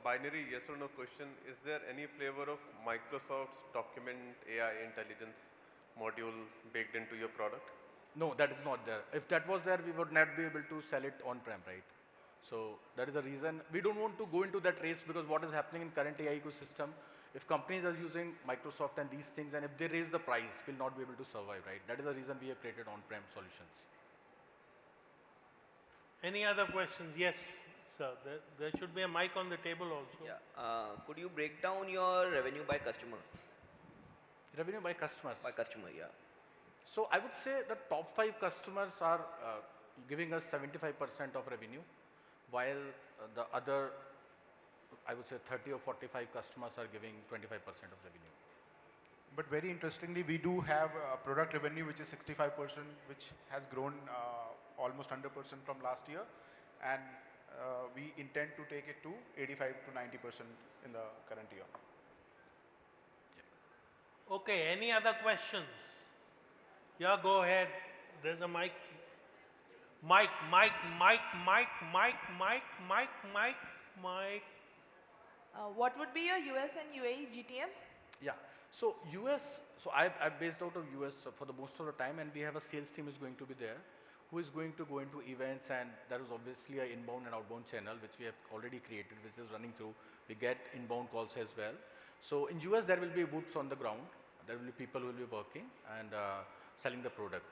Binary yes or no question. Is there any flavor of Microsoft's document AI intelligence module baked into your product? No, that is not there. If that was there, we would not be able to sell it on-prem, right? So that is the reason. We don't want to go into that race, because what is happening in current AI ecosystem, if companies are using Microsoft and these things, and if they raise the price, we'll not be able to survive, right? That is the reason we have created on-prem solutions. Any other questions? Yes, sir. There should be a mic on the table also. Yeah. Could you break down your revenue by customers? Revenue by customers? By customer, yeah. So I would say the top 5 customers are giving us 75% of revenue, while the other, I would say 30 or 45 customers are giving 25% of revenue. But very interestingly, we do have product revenue which is 65%, which has grown almost 100% from last year, and we intend to take it to 85 to 90% in the current year. Okay, any other questions? Yeah, go ahead. There's a mic. Mic. What would be your US and UAE GTM? Yeah. So US, so I'm based out of US for the most of the time, and we have a sales team is going to be there, who is going to go into events, and there is obviously an inbound and outbound channel which we have already created, which is running through. We get inbound calls as well. So in US there will be boots on the ground. There will be people who will be working and selling the product.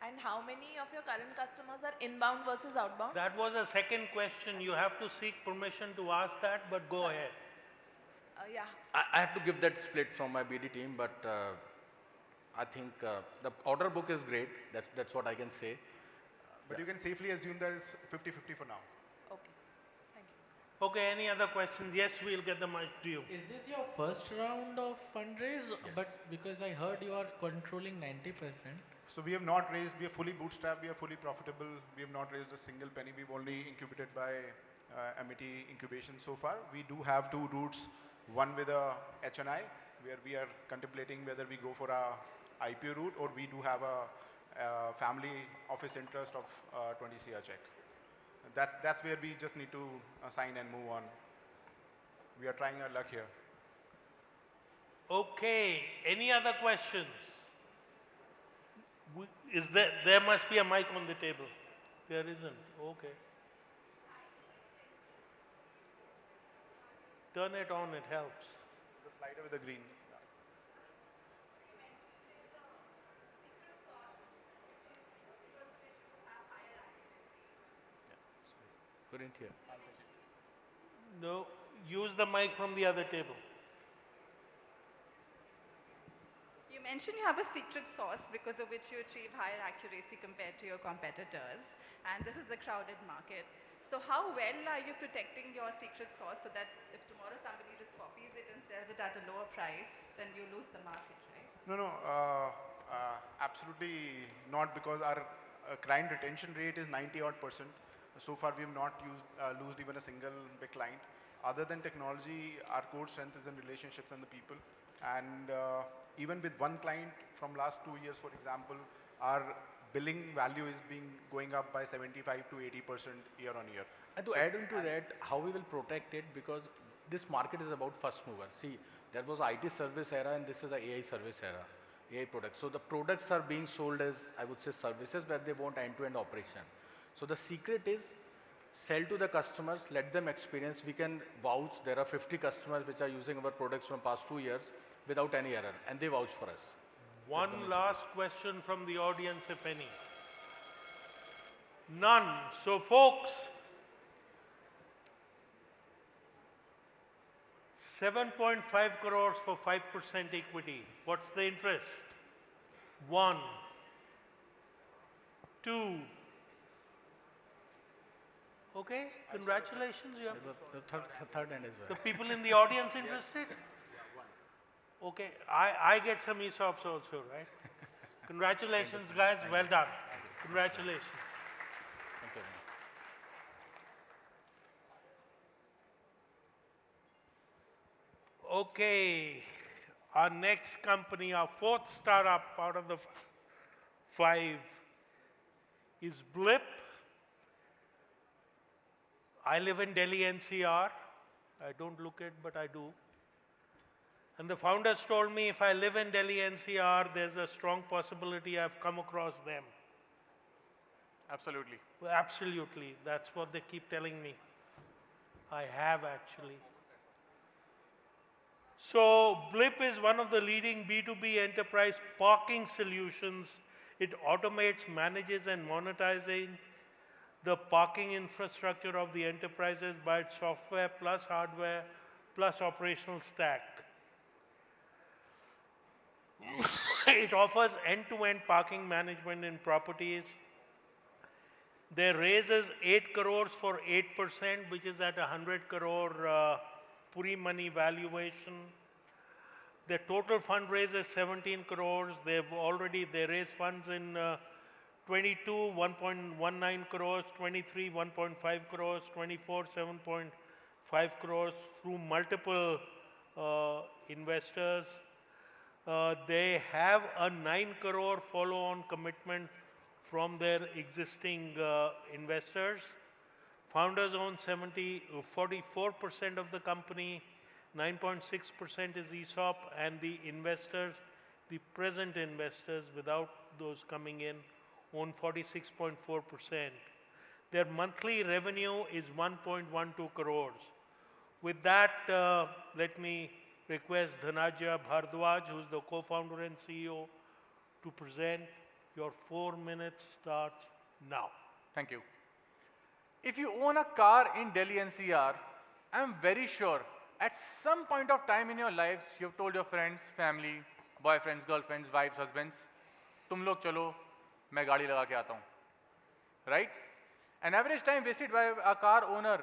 And how many of your current customers are inbound versus outbound? That was a second question. You have to seek permission to ask that, but go ahead. Yeah. I have to give that split from my BD team, but I think the order book is great. That's what I can say. But you can safely assume that is 50-50 for now. Okay. Thank you. Okay, any other questions? Yes, we'll get the mic to you. Is this your first round of fundraise? Yes. But because I heard you are controlling 90%. So we have not raised, we are fully bootstrapped, we are fully profitable, we have not raised a single penny, we've only incubated by MET incubation so far. We do have 2 routes, one with a HNI, where we are contemplating whether we go for a IPO route or we do have a family office interest of 20 CR check. That's where we just need to sign and move on. We are trying our luck here. Okay, any other questions? There must be a mic on the table. There isn't, okay. Turn it on, it helps. The slider with the green. Couldn't hear. No, use the mic from the other table. You mentioned you have a secret sauce because of which you achieve higher accuracy compared to your competitors, and this is a crowded market. So how well are you protecting your secret sauce so that if tomorrow somebody just copies it and sells it at a lower price, then you lose the market, right? No, absolutely not, because our client retention rate is 90-odd%. So far, we have not lost even a single big client. Other than technology, our core strength is in relationships and the people. And even with one client from last 2 years, for example, our billing value is going up by 75 to 80% year on year. And to add on to that, how we will protect it, because this market is about first mover. See, there was IT service era and this is the AI service era, AI products. So the products are being sold as, I would say, services where they want end-to-end operation. So the secret is sell to the customers, let them experience. We can vouch. There are 50 customers which are using our products from past 2 years without any error, and they vouch for us. One last question from the audience, if any. None. So folks, 7.5 crores for 5% equity. What's the interest? 1, 2. Okay, congratulations. You have the third end as well. the people in the audience interested? Okay, I get some ESOPs also, right? Congratulations, guys. Well done. Congratulations. Thank you. Okay, our next company, our 4th startup out of the 5 is Blip. I live in Delhi-NCR. I don't look it, but I do. And the founders told me if I live in Delhi-NCR, there's a strong possibility I've come across them. Absolutely. Well, absolutely. That's what they keep telling me. I have actually. So Blip is one of the leading B2B enterprise parking solutions. It automates, manages, and monetizes the parking infrastructure of the enterprises by its software plus hardware plus operational stack. It offers end-to-end parking management in properties. Their raise is 8 crores for 8%, which is at 100 crore pre-money valuation. Their total fundraise is 17 crores. They raised funds in 22, 1.19 crores, 23, 1.5 crores, 24, 7.5 crores through multiple investors. They have a 9 crore follow-on commitment from their existing investors. Founders own 44% of the company, 9.6% is ESOP, and the investors, the present investors without those coming in, own 46.4%. Their monthly revenue is 1.12 crores. With that, let me request Dhanajya Bhardwaj, who's the co-founder and CEO, to present. Your 4 minutes starts now. Thank you. If you own a car in Delhi-NCR, I'm very sure at some point of time in your lives, you've told your friends, family, boyfriends, girlfriends, wives, husbands, tum log chalo, main gaadi laga ke aata hu. Right? An average time wasted by a car owner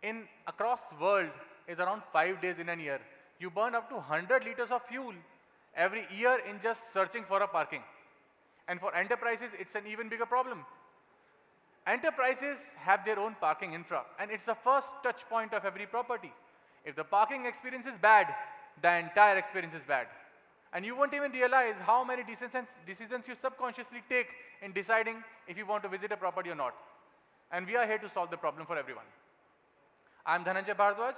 in across world is around 5 days in a year. You burn up to 100 liters of fuel every year in just searching for a parking. And for enterprises, it's an even bigger problem. Enterprises have their own parking infra, and it's the first touch point of every property. If the parking experience is bad, the entire experience is bad. And you won't even realize how many decisions you subconsciously take in deciding if you want to visit a property or not. And we are here to solve the problem for everyone. I'm Dhananjay Bhardwaj.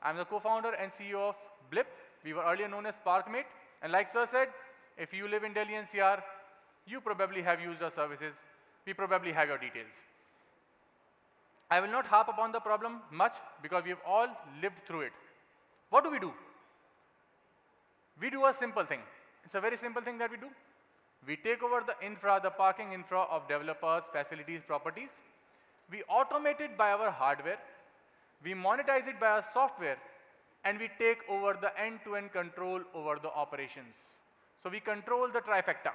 I'm the co-founder and CEO of Blip. We were earlier known as Parkmate. And like Sir said, if you live in Delhi-NCR, you probably have used our services. We probably have your details. I will not harp upon the problem much because we have all lived through it. What do? We do a simple thing. It's a very simple thing that we do. We take over the infra, the parking infra of developers, facilities, properties. We automate it by our hardware. We monetize it by our software. And we take over the end-to-end control over the operations. So we control the trifecta: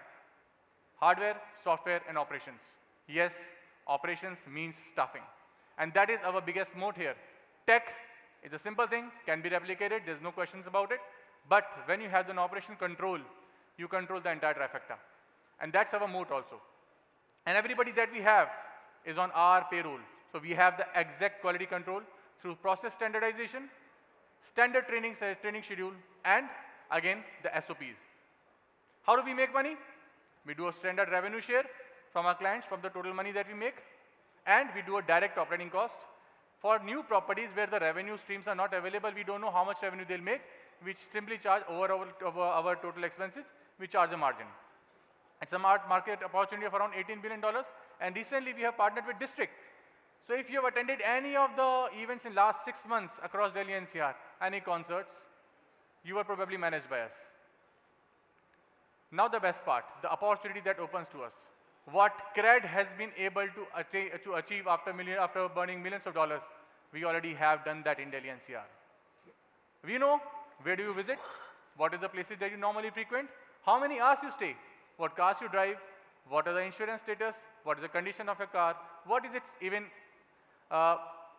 hardware, software, and operations. Yes, operations means stuffing. And that is our biggest moat here. Tech is a simple thing, can be replicated, there's no questions about it. But when you have an operation control, you control the entire trifecta. And that's our moat also. And everybody that we have is on our payroll. So we have the exact quality control through process standardization, standard training schedule, and again, the SOPs. How do we make money? We do a standard revenue share from our clients from the total money that we make, and we do a direct operating cost. For new properties where the revenue streams are not available, we don't know how much revenue they'll make, we simply charge over our total expenses, we charge a margin. It's a market opportunity of around $18 billion, and recently we have partnered with District. So if you have attended any of the events in last 6 months across Delhi-NCR, any concerts, you were probably managed by us. Now the best part, the opportunity that opens to us. What CRED has been able to achieve after burning millions of dollars, we already have done that in Delhi-NCR. We know where do you visit, what is the places that you normally frequent, how many hours you stay, what cars you drive, what are the insurance status, what is the condition of your car, what is its even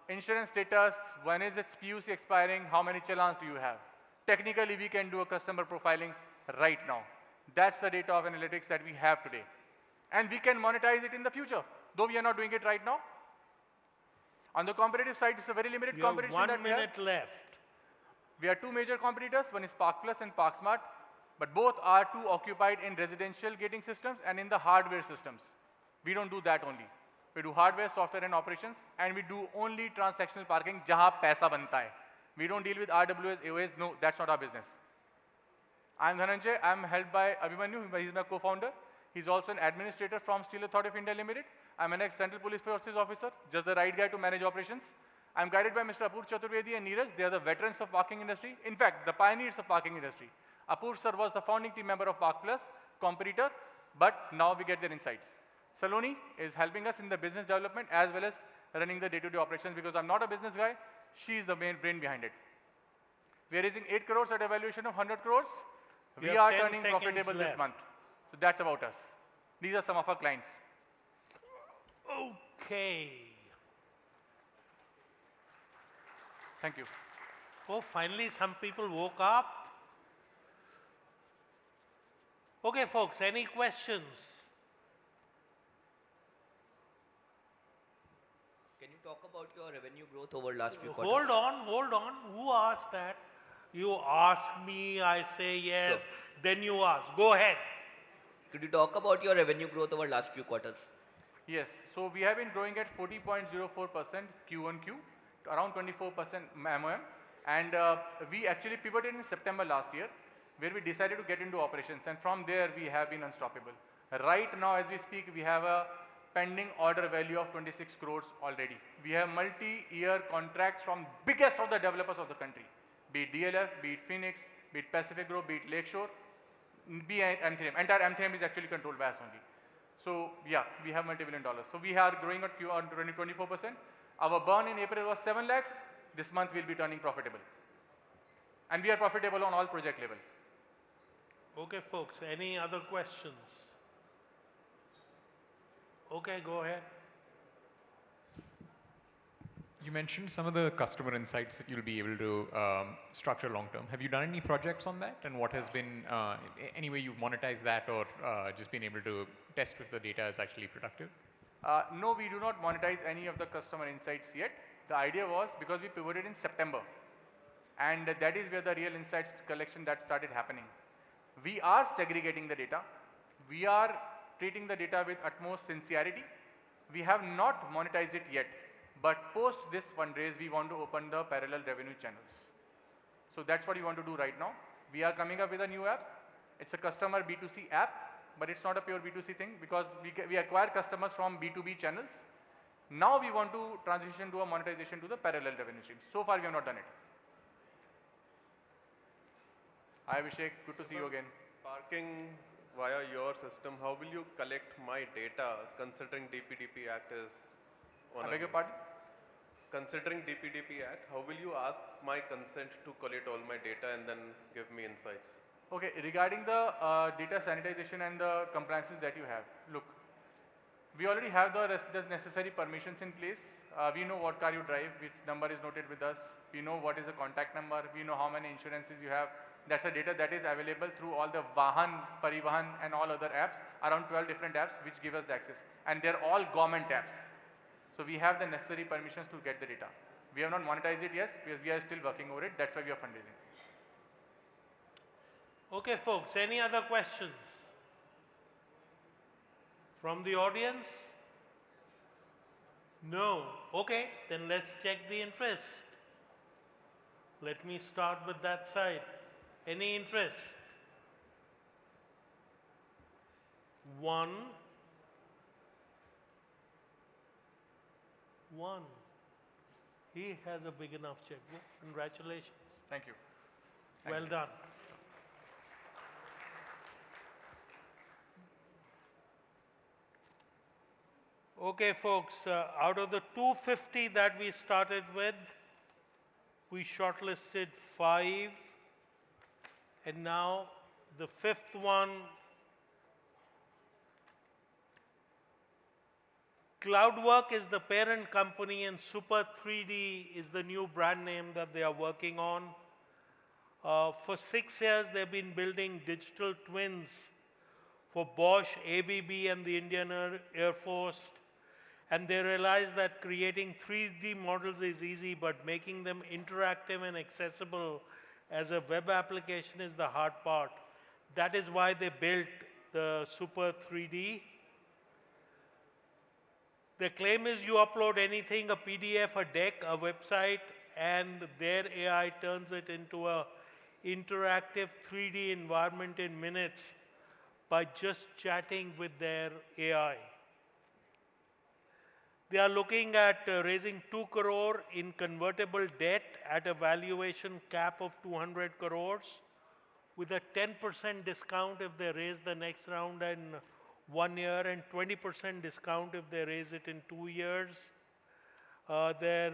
insurance status, when is its PUC expiring, how many challans do you have. Technically, we can do a customer profiling right now. That's the data of analytics that we have today. And we can monetize it in the future, though we are not doing it right now. On the competitive side, it's a very limited competition that we have. 1 minute left. We have two major competitors, one is Park Plus and Park Smart, but both are too occupied in residential gating systems and in the hardware systems. We don't do that only. We do hardware, software, and operations, and we do only transactional parking, jahan paisa banta hai. We don't deal with RWAs, AOAs, no, that's not our business. I'm Dhananjay, I'm helped by Abhimanyu, he's my co-founder. He's also an administrator from Steel Authority of India Limited. I'm an ex-Central Police Forces officer, just the right guy to manage operations. I'm guided by Mr. Apur Chaturvedi and Neeraj. They are the veterans of parking industry. In fact, the pioneers of parking industry. Apur sir was the founding team member of Park Plus, competitor, but now we get their insights. Saloni is helping us in the business development as well as running the day-to-day operations because I'm not a business guy. She is the main brain behind it. We are raising 8 crores at a valuation of 100 crores. We are turning profitable this month. So that's about us. These are some of our clients. Okay. Thank you. Oh, finally some people woke up. Okay, folks, any questions? Can you talk about your revenue growth over last few quarters? Hold on. Who asked that? You ask me, I say yes, sure. Then you ask. Go ahead. Could you talk about your revenue growth over last few quarters? Yes. So we have been growing at 40.04% Q1Q, around 24% MOM. And we actually pivoted in September last year, where we decided to get into operations. And from there, we have been unstoppable. Right now, as we speak, we have a pending order value of 26 crores already. We have multi-year contracts from biggest of the developers of the country. Be it DLF, be it Phoenix, be it Pacific Grove, be it Lakeshore, be it M3M. Entire M3M is actually controlled by us only. So yeah, we have multi-billion dollars. So we are growing at 24%. Our burn in April was 7 lakhs. This month we'll be turning profitable. And we are profitable on all project level. Okay, folks, any other questions? Okay, go ahead. You mentioned some of the customer insights that you'll be able to structure long term. Have you done any projects on that? And what has been, any way you've monetized that or just been able to test if the data is actually productive? No, we do not monetize any of the customer insights yet. The idea was because we pivoted in September, and that is where the real insights collection that started happening. We are segregating the data. We are treating the data with utmost sincerity. We have not monetized it yet, but post this fundraise, we want to open the parallel revenue channels. So that's what we want to do right now. We are coming up with a new app. It's a customer B2C app, but it's not a pure B2C thing because we acquire customers from B2B channels. Now we want to transition to a monetization to the parallel revenue streams. So far we have not done it. Hi Abhishek, good to see you again. Parking via your system, how will you collect my data considering DPDP Act is on I beg your pardon? Considering DPDP Act, how will you ask my consent to collect all my data and then give me insights? Okay, regarding the data sanitization and the compliances that you have, look, we already have the necessary permissions in place. We know what car you drive, which number is noted with us. We know what is the contact number. We know how many insurances you have. That's the data that is available through all the Vahan, Parivahan and all other apps, around 12 different apps which give us the access. And they're all government apps. So we have the necessary permissions to get the data. We have not monetized it yet, we are still working over it. That's why we are fundraising. Okay, folks, any other questions? From the audience? No. Okay, then let's check the interest. Let me start with that side. Any interest? One. He has a big enough checkbook. Congratulations. Thank you. Well done. Okay, folks, out of the 250 that we started with, we shortlisted 5, and now the 5th one, Cloudwork is the parent company and Super 3D is the new brand name that they are working on. For 6 years, they've been building digital twins for Bosch, ABB, and the Indian Air Force. And they realized that creating 3D models is easy, but making them interactive and accessible as a web application is the hard part. That is why they built the Super 3D. The claim is you upload anything, a PDF, a deck, a website, and their AI turns it into a interactive 3D environment in minutes by just chatting with their AI. They are looking at raising 2 crore in convertible debt at a valuation cap of 200 crores with a 10% discount if they raise the next round in 1 year and 20% discount if they raise it in 2 years. Their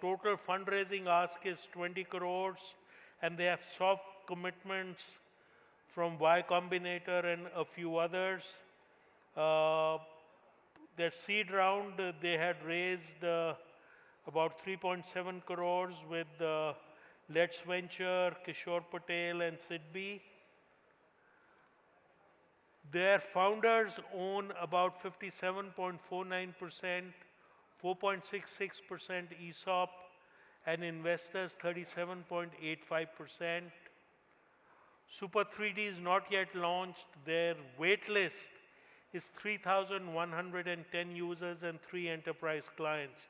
total fundraising ask is 20 crores and they have soft commitments from Y Combinator and a few others. Their seed round, they had raised about 3.7 crores with Let's Venture, Kishore Patel and Sidbi. Their founders own about 57.49%, 4.66% ESOP, and investors 37.85%. Super 3D is not yet launched. Their wait list is 3,110 users and 3 enterprise clients.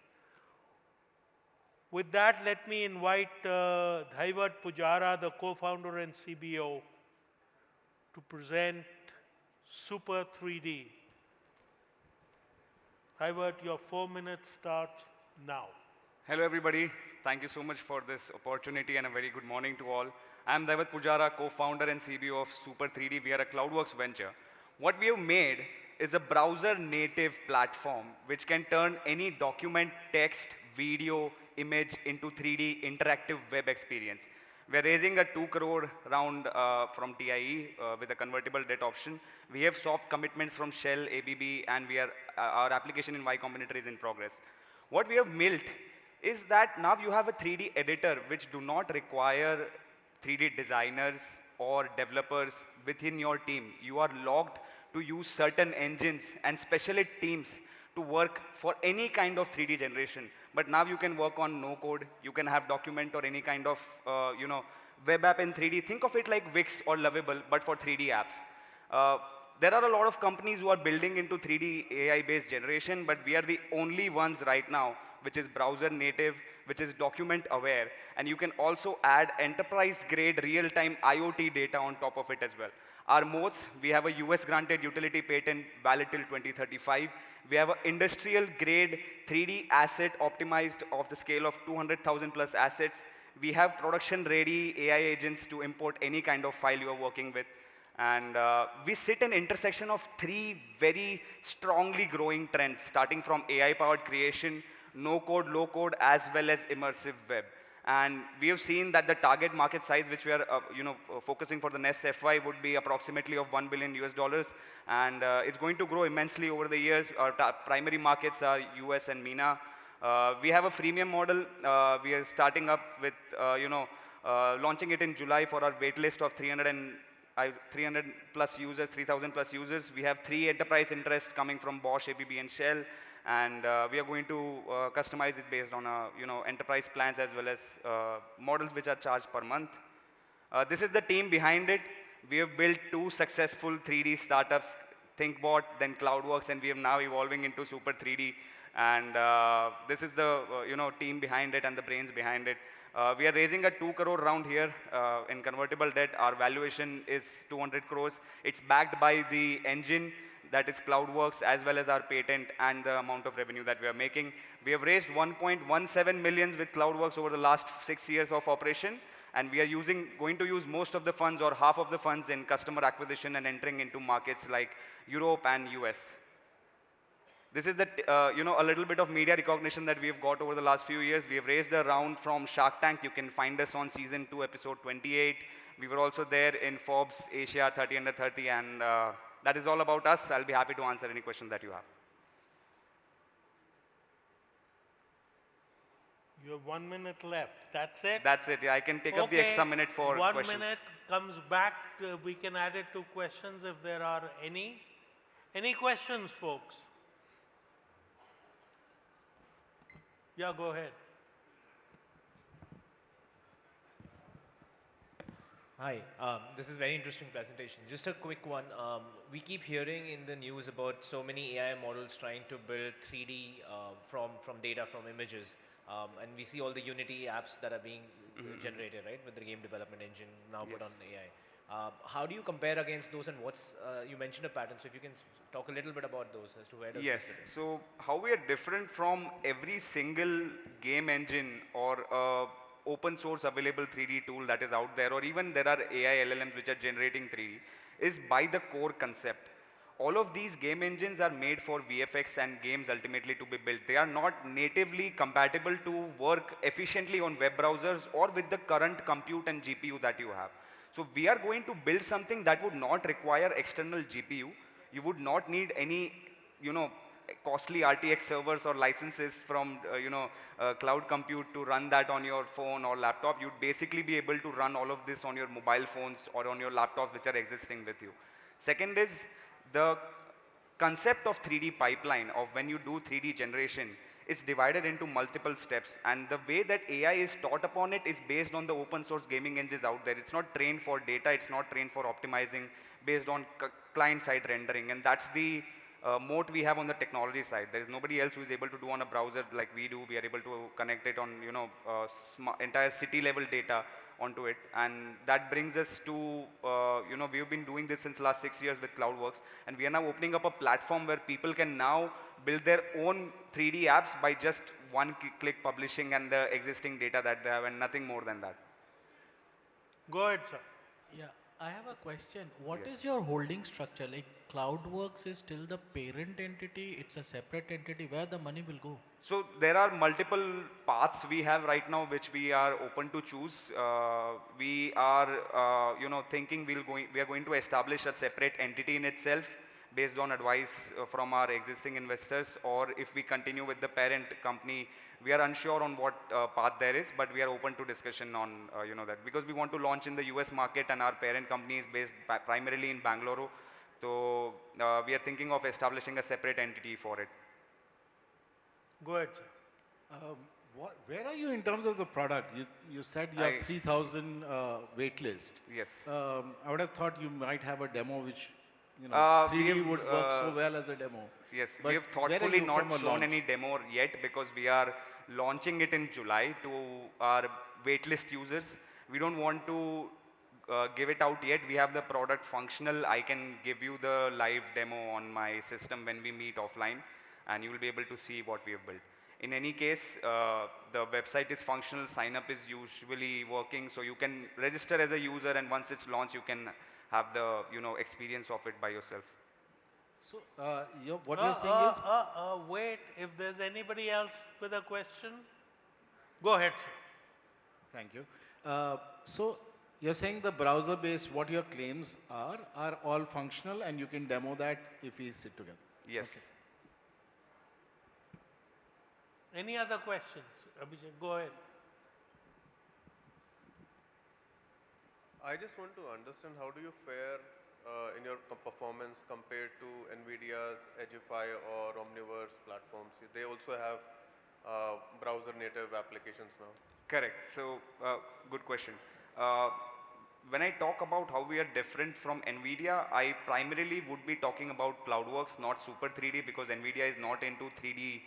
With that, let me invite Dhaivat Pujara, the co-founder and CBO, to present Super 3D. Dhaivat, your 4 minutes starts now. Hello everybody. Thank you so much for this opportunity and a very good morning to all. I am Delhi-NCR Pujara, co-founder and CBO of Super 3D. We are a Cloudworks venture. What we have made is a browser-native platform which can turn any document, text, video, image into 3D interactive web experience. We are raising a 2 crore round from TiE with a convertible debt option. We have soft commitments from Shell, ABB, and our application in Y Combinator is in progress. What we have built is that now you have a 3D editor which do not require 3D designers or developers within your team. You are logged to use certain engines and specialist teams to work for any kind of 3D generation. But now you can work on no code, you can have document or any kind of web app in 3D. Think of it like Wix or Lovable, but for 3D apps. There are a lot of companies who are building into 3D AI-based generation, but we are the only ones right now which is browser native, which is document aware, and you can also add enterprise-grade real-time IoT data on top of it as well. Our moats, we have a US granted utility patent valid till 2035. We have an industrial-grade 3D asset optimized of the scale of 200,000 plus assets. We have production-ready AI agents to import any kind of file you are working with. And we sit in intersection of three very strongly growing trends, starting from AI-powered creation, no-code, low-code, as well as immersive web. And we have seen that the target market size, which we are focusing for the next FY, would be approximately of $1 billion US, and it's going to grow immensely over the years. Our primary markets are US and MENA. We have a freemium model. We are starting up with, launching it in July for our waitlist of 300 plus users, 3,000 plus users. We have 3 enterprise interests coming from Bosch, ABB, and Shell, and we are going to customize it based on enterprise plans as well as models which are charged per month. This is the team behind it. We have built 2 successful 3D startups, ThinkBot, then CloudWorks, and we are now evolving into Super 3D. And this is the team behind it and the brains behind it. We are raising a 2 crore round here in convertible debt. Our valuation is 200 crores. It's backed by the engine that is CloudWorks as well as our patent and the amount of revenue that we are making. We have raised 1.17 million with CloudWorks over the last 6 years of operation, and we are going to use most of the funds or half of the funds in customer acquisition and entering into markets like Europe and US. This is the, a little bit of media recognition that we have got over the last few years. We have raised a round from Shark Tank. You can find us on season 2, episode 28. We were also there in Forbes Asia 30 under 30, and that is all about us. I'll be happy to answer any questions that you have. You have 1 minute left. That's it? That's it. Yeah, I can take up the extra minute for questions. 1 minute comes back. We can add it to questions if there are any. Any questions, folks? Yeah, go ahead. Hi, this is very interesting presentation. Just a quick one. We keep hearing in the news about so many AI models trying to build 3D from data, from images. And we see all the Unity apps that are being generated, right, with the game development engine now put on AI. How do you compare against those, and what's, you mentioned a pattern, so if you can talk a little bit about those as to where does this fit in? So how we are different from every single game engine or open source available 3D tool that is out there, or even there are AI LLMs which are generating 3D, is by the core concept. All of these game engines are made for VFX and games ultimately to be built. They are not natively compatible to work efficiently on web browsers or with the current compute and GPU that you have. So we are going to build something that would not require external GPU. You would not need any, costly RTX servers or licenses from, cloud compute to run that on your phone or laptop. You'd basically be able to run all of this on your mobile phones or on your laptops which are existing with you. Second is the concept of 3D pipeline of when you do 3D generation is divided into multiple steps, and the way that AI is taught upon it is based on the open source gaming engines out there. It's not trained for data, it's not trained for optimizing based on client side rendering, and that's the moat we have on the technology side. There is nobody else who is able to do on a browser like we do. We are able to connect it on entire city level data onto it, and that brings us to we've been doing this since last 6 years with CloudWorks, and we are now opening up a platform where people can now build their own 3D apps by just one click publishing and the existing data that they have, and nothing more than that. Go ahead, sir. Yeah, I have a question. What is your holding structure? Like CloudWorks is still the parent entity, it's a separate entity, where the money will go? So there are multiple paths we have right now which we are open to choose. We are thinking we are going to establish a separate entity in itself based on advice from our existing investors, or if we continue with the parent company, we are unsure on what path there is, but we are open to discussion on that, because we want to launch in the US market and our parent company is based primarily in Bangalore. So we are thinking of establishing a separate entity for it. Go ahead, sir. Where are you in terms of the product? You said you have 3,000 wait list. Yes. I would have thought you might have a demo which, you know, We 3D have, would work so well as a demo. Yes, But we have where are thoughtfully you not from a shown launch? any demo yet because we are launching it in July to our waitlist users. We don't want to give it out yet. We have the product functional. I can give you the live demo on my system when we meet offline, and you will be able to see what we have built. In any case, the website is functional, sign up is usually working, so you can register as a user, and once it's launched, you can have the experience of it by yourself. So, what you're saying is... Wait, if there's anybody else with a question, go ahead, sir. Thank you. So, you're saying the browser-based, what your claims are all functional, and you can demo that if we sit together? Yes. Okay. Any other questions? Abhishek, go ahead. I just want to understand how do you fare in your performance compared to NVIDIA's Edgify or Omniverse platforms? They also have browser native applications now. Correct. So, good question. When I talk about how we are different from NVIDIA, I primarily would be talking about CloudWorks, not Super 3D, because NVIDIA is not into 3D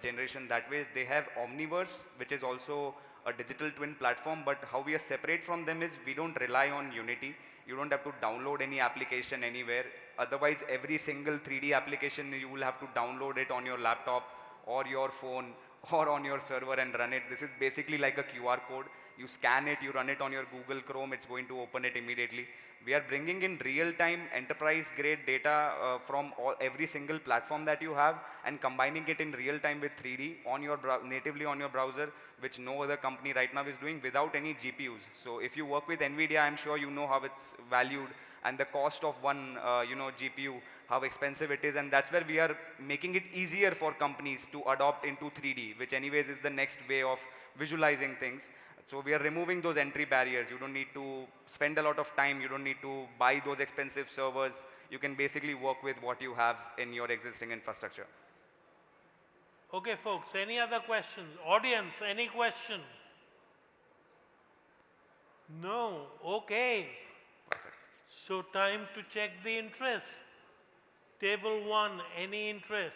generation that way. They have Omniverse, which is also a digital twin platform, but how we are separate from them is we don't rely on Unity. You don't have to download any application anywhere. Otherwise, every single 3D application, you will have to download it on your laptop or your phone or on your server and run it. This is basically like a QR code. You scan it, you run it on your Google Chrome, it's going to open it immediately. We are bringing in real-time enterprise-grade data from every single platform that you have and combining it in real time with 3D on your natively on your browser, which no other company right now is doing without any GPUs. So if you work with NVIDIA, I'm sure you know how it's valued and the cost of one GPU, how expensive it is, and that's where we are making it easier for companies to adopt into 3D, which anyways is the next way of visualizing things. So we are removing those entry barriers. You don't need to spend a lot of time. You don't need to buy those expensive servers. You can basically work with what you have in your existing infrastructure. Okay, folks, any other questions? Audience, any question? No? Okay. Perfect. So time to check the interest. Table 1, any interest?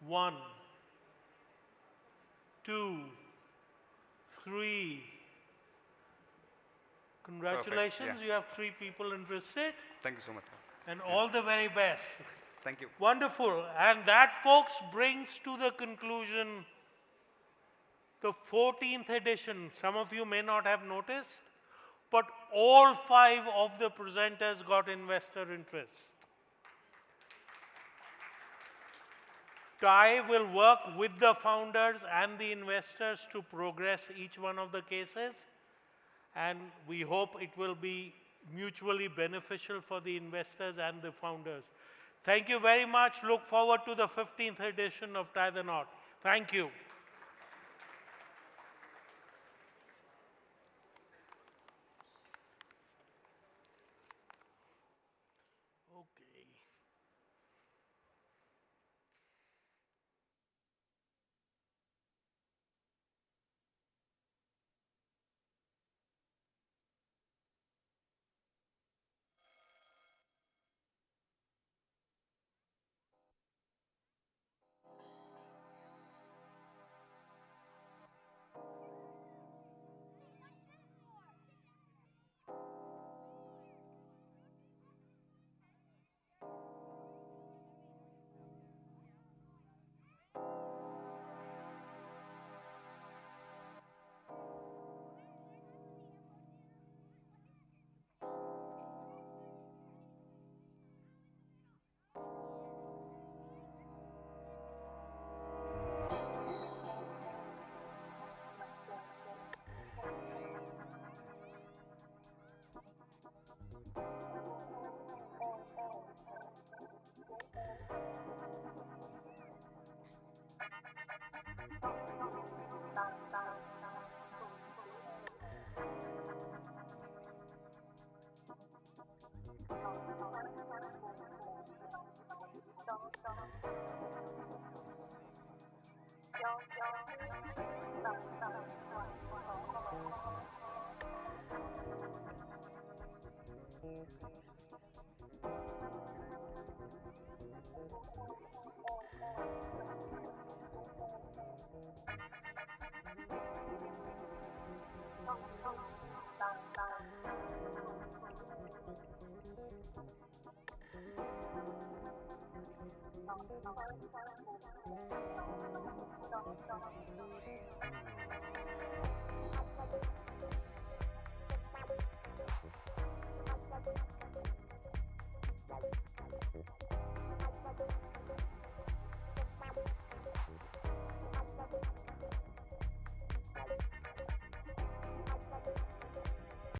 1, 2, 3. Congratulations, Perfect, yeah. you have 3 people interested. Thank you so much. And all the very best. Thank you. Wonderful. And that, folks, brings to the conclusion the 14th edition. Some of you may not have noticed, but all 5 of the presenters got investor interest. TiE will work with the founders and the investors to progress each one of the cases, and we hope it will be mutually beneficial for the investors and the founders. Thank you very much. Look forward to the 15th edition of TiE the Knot. Thank you.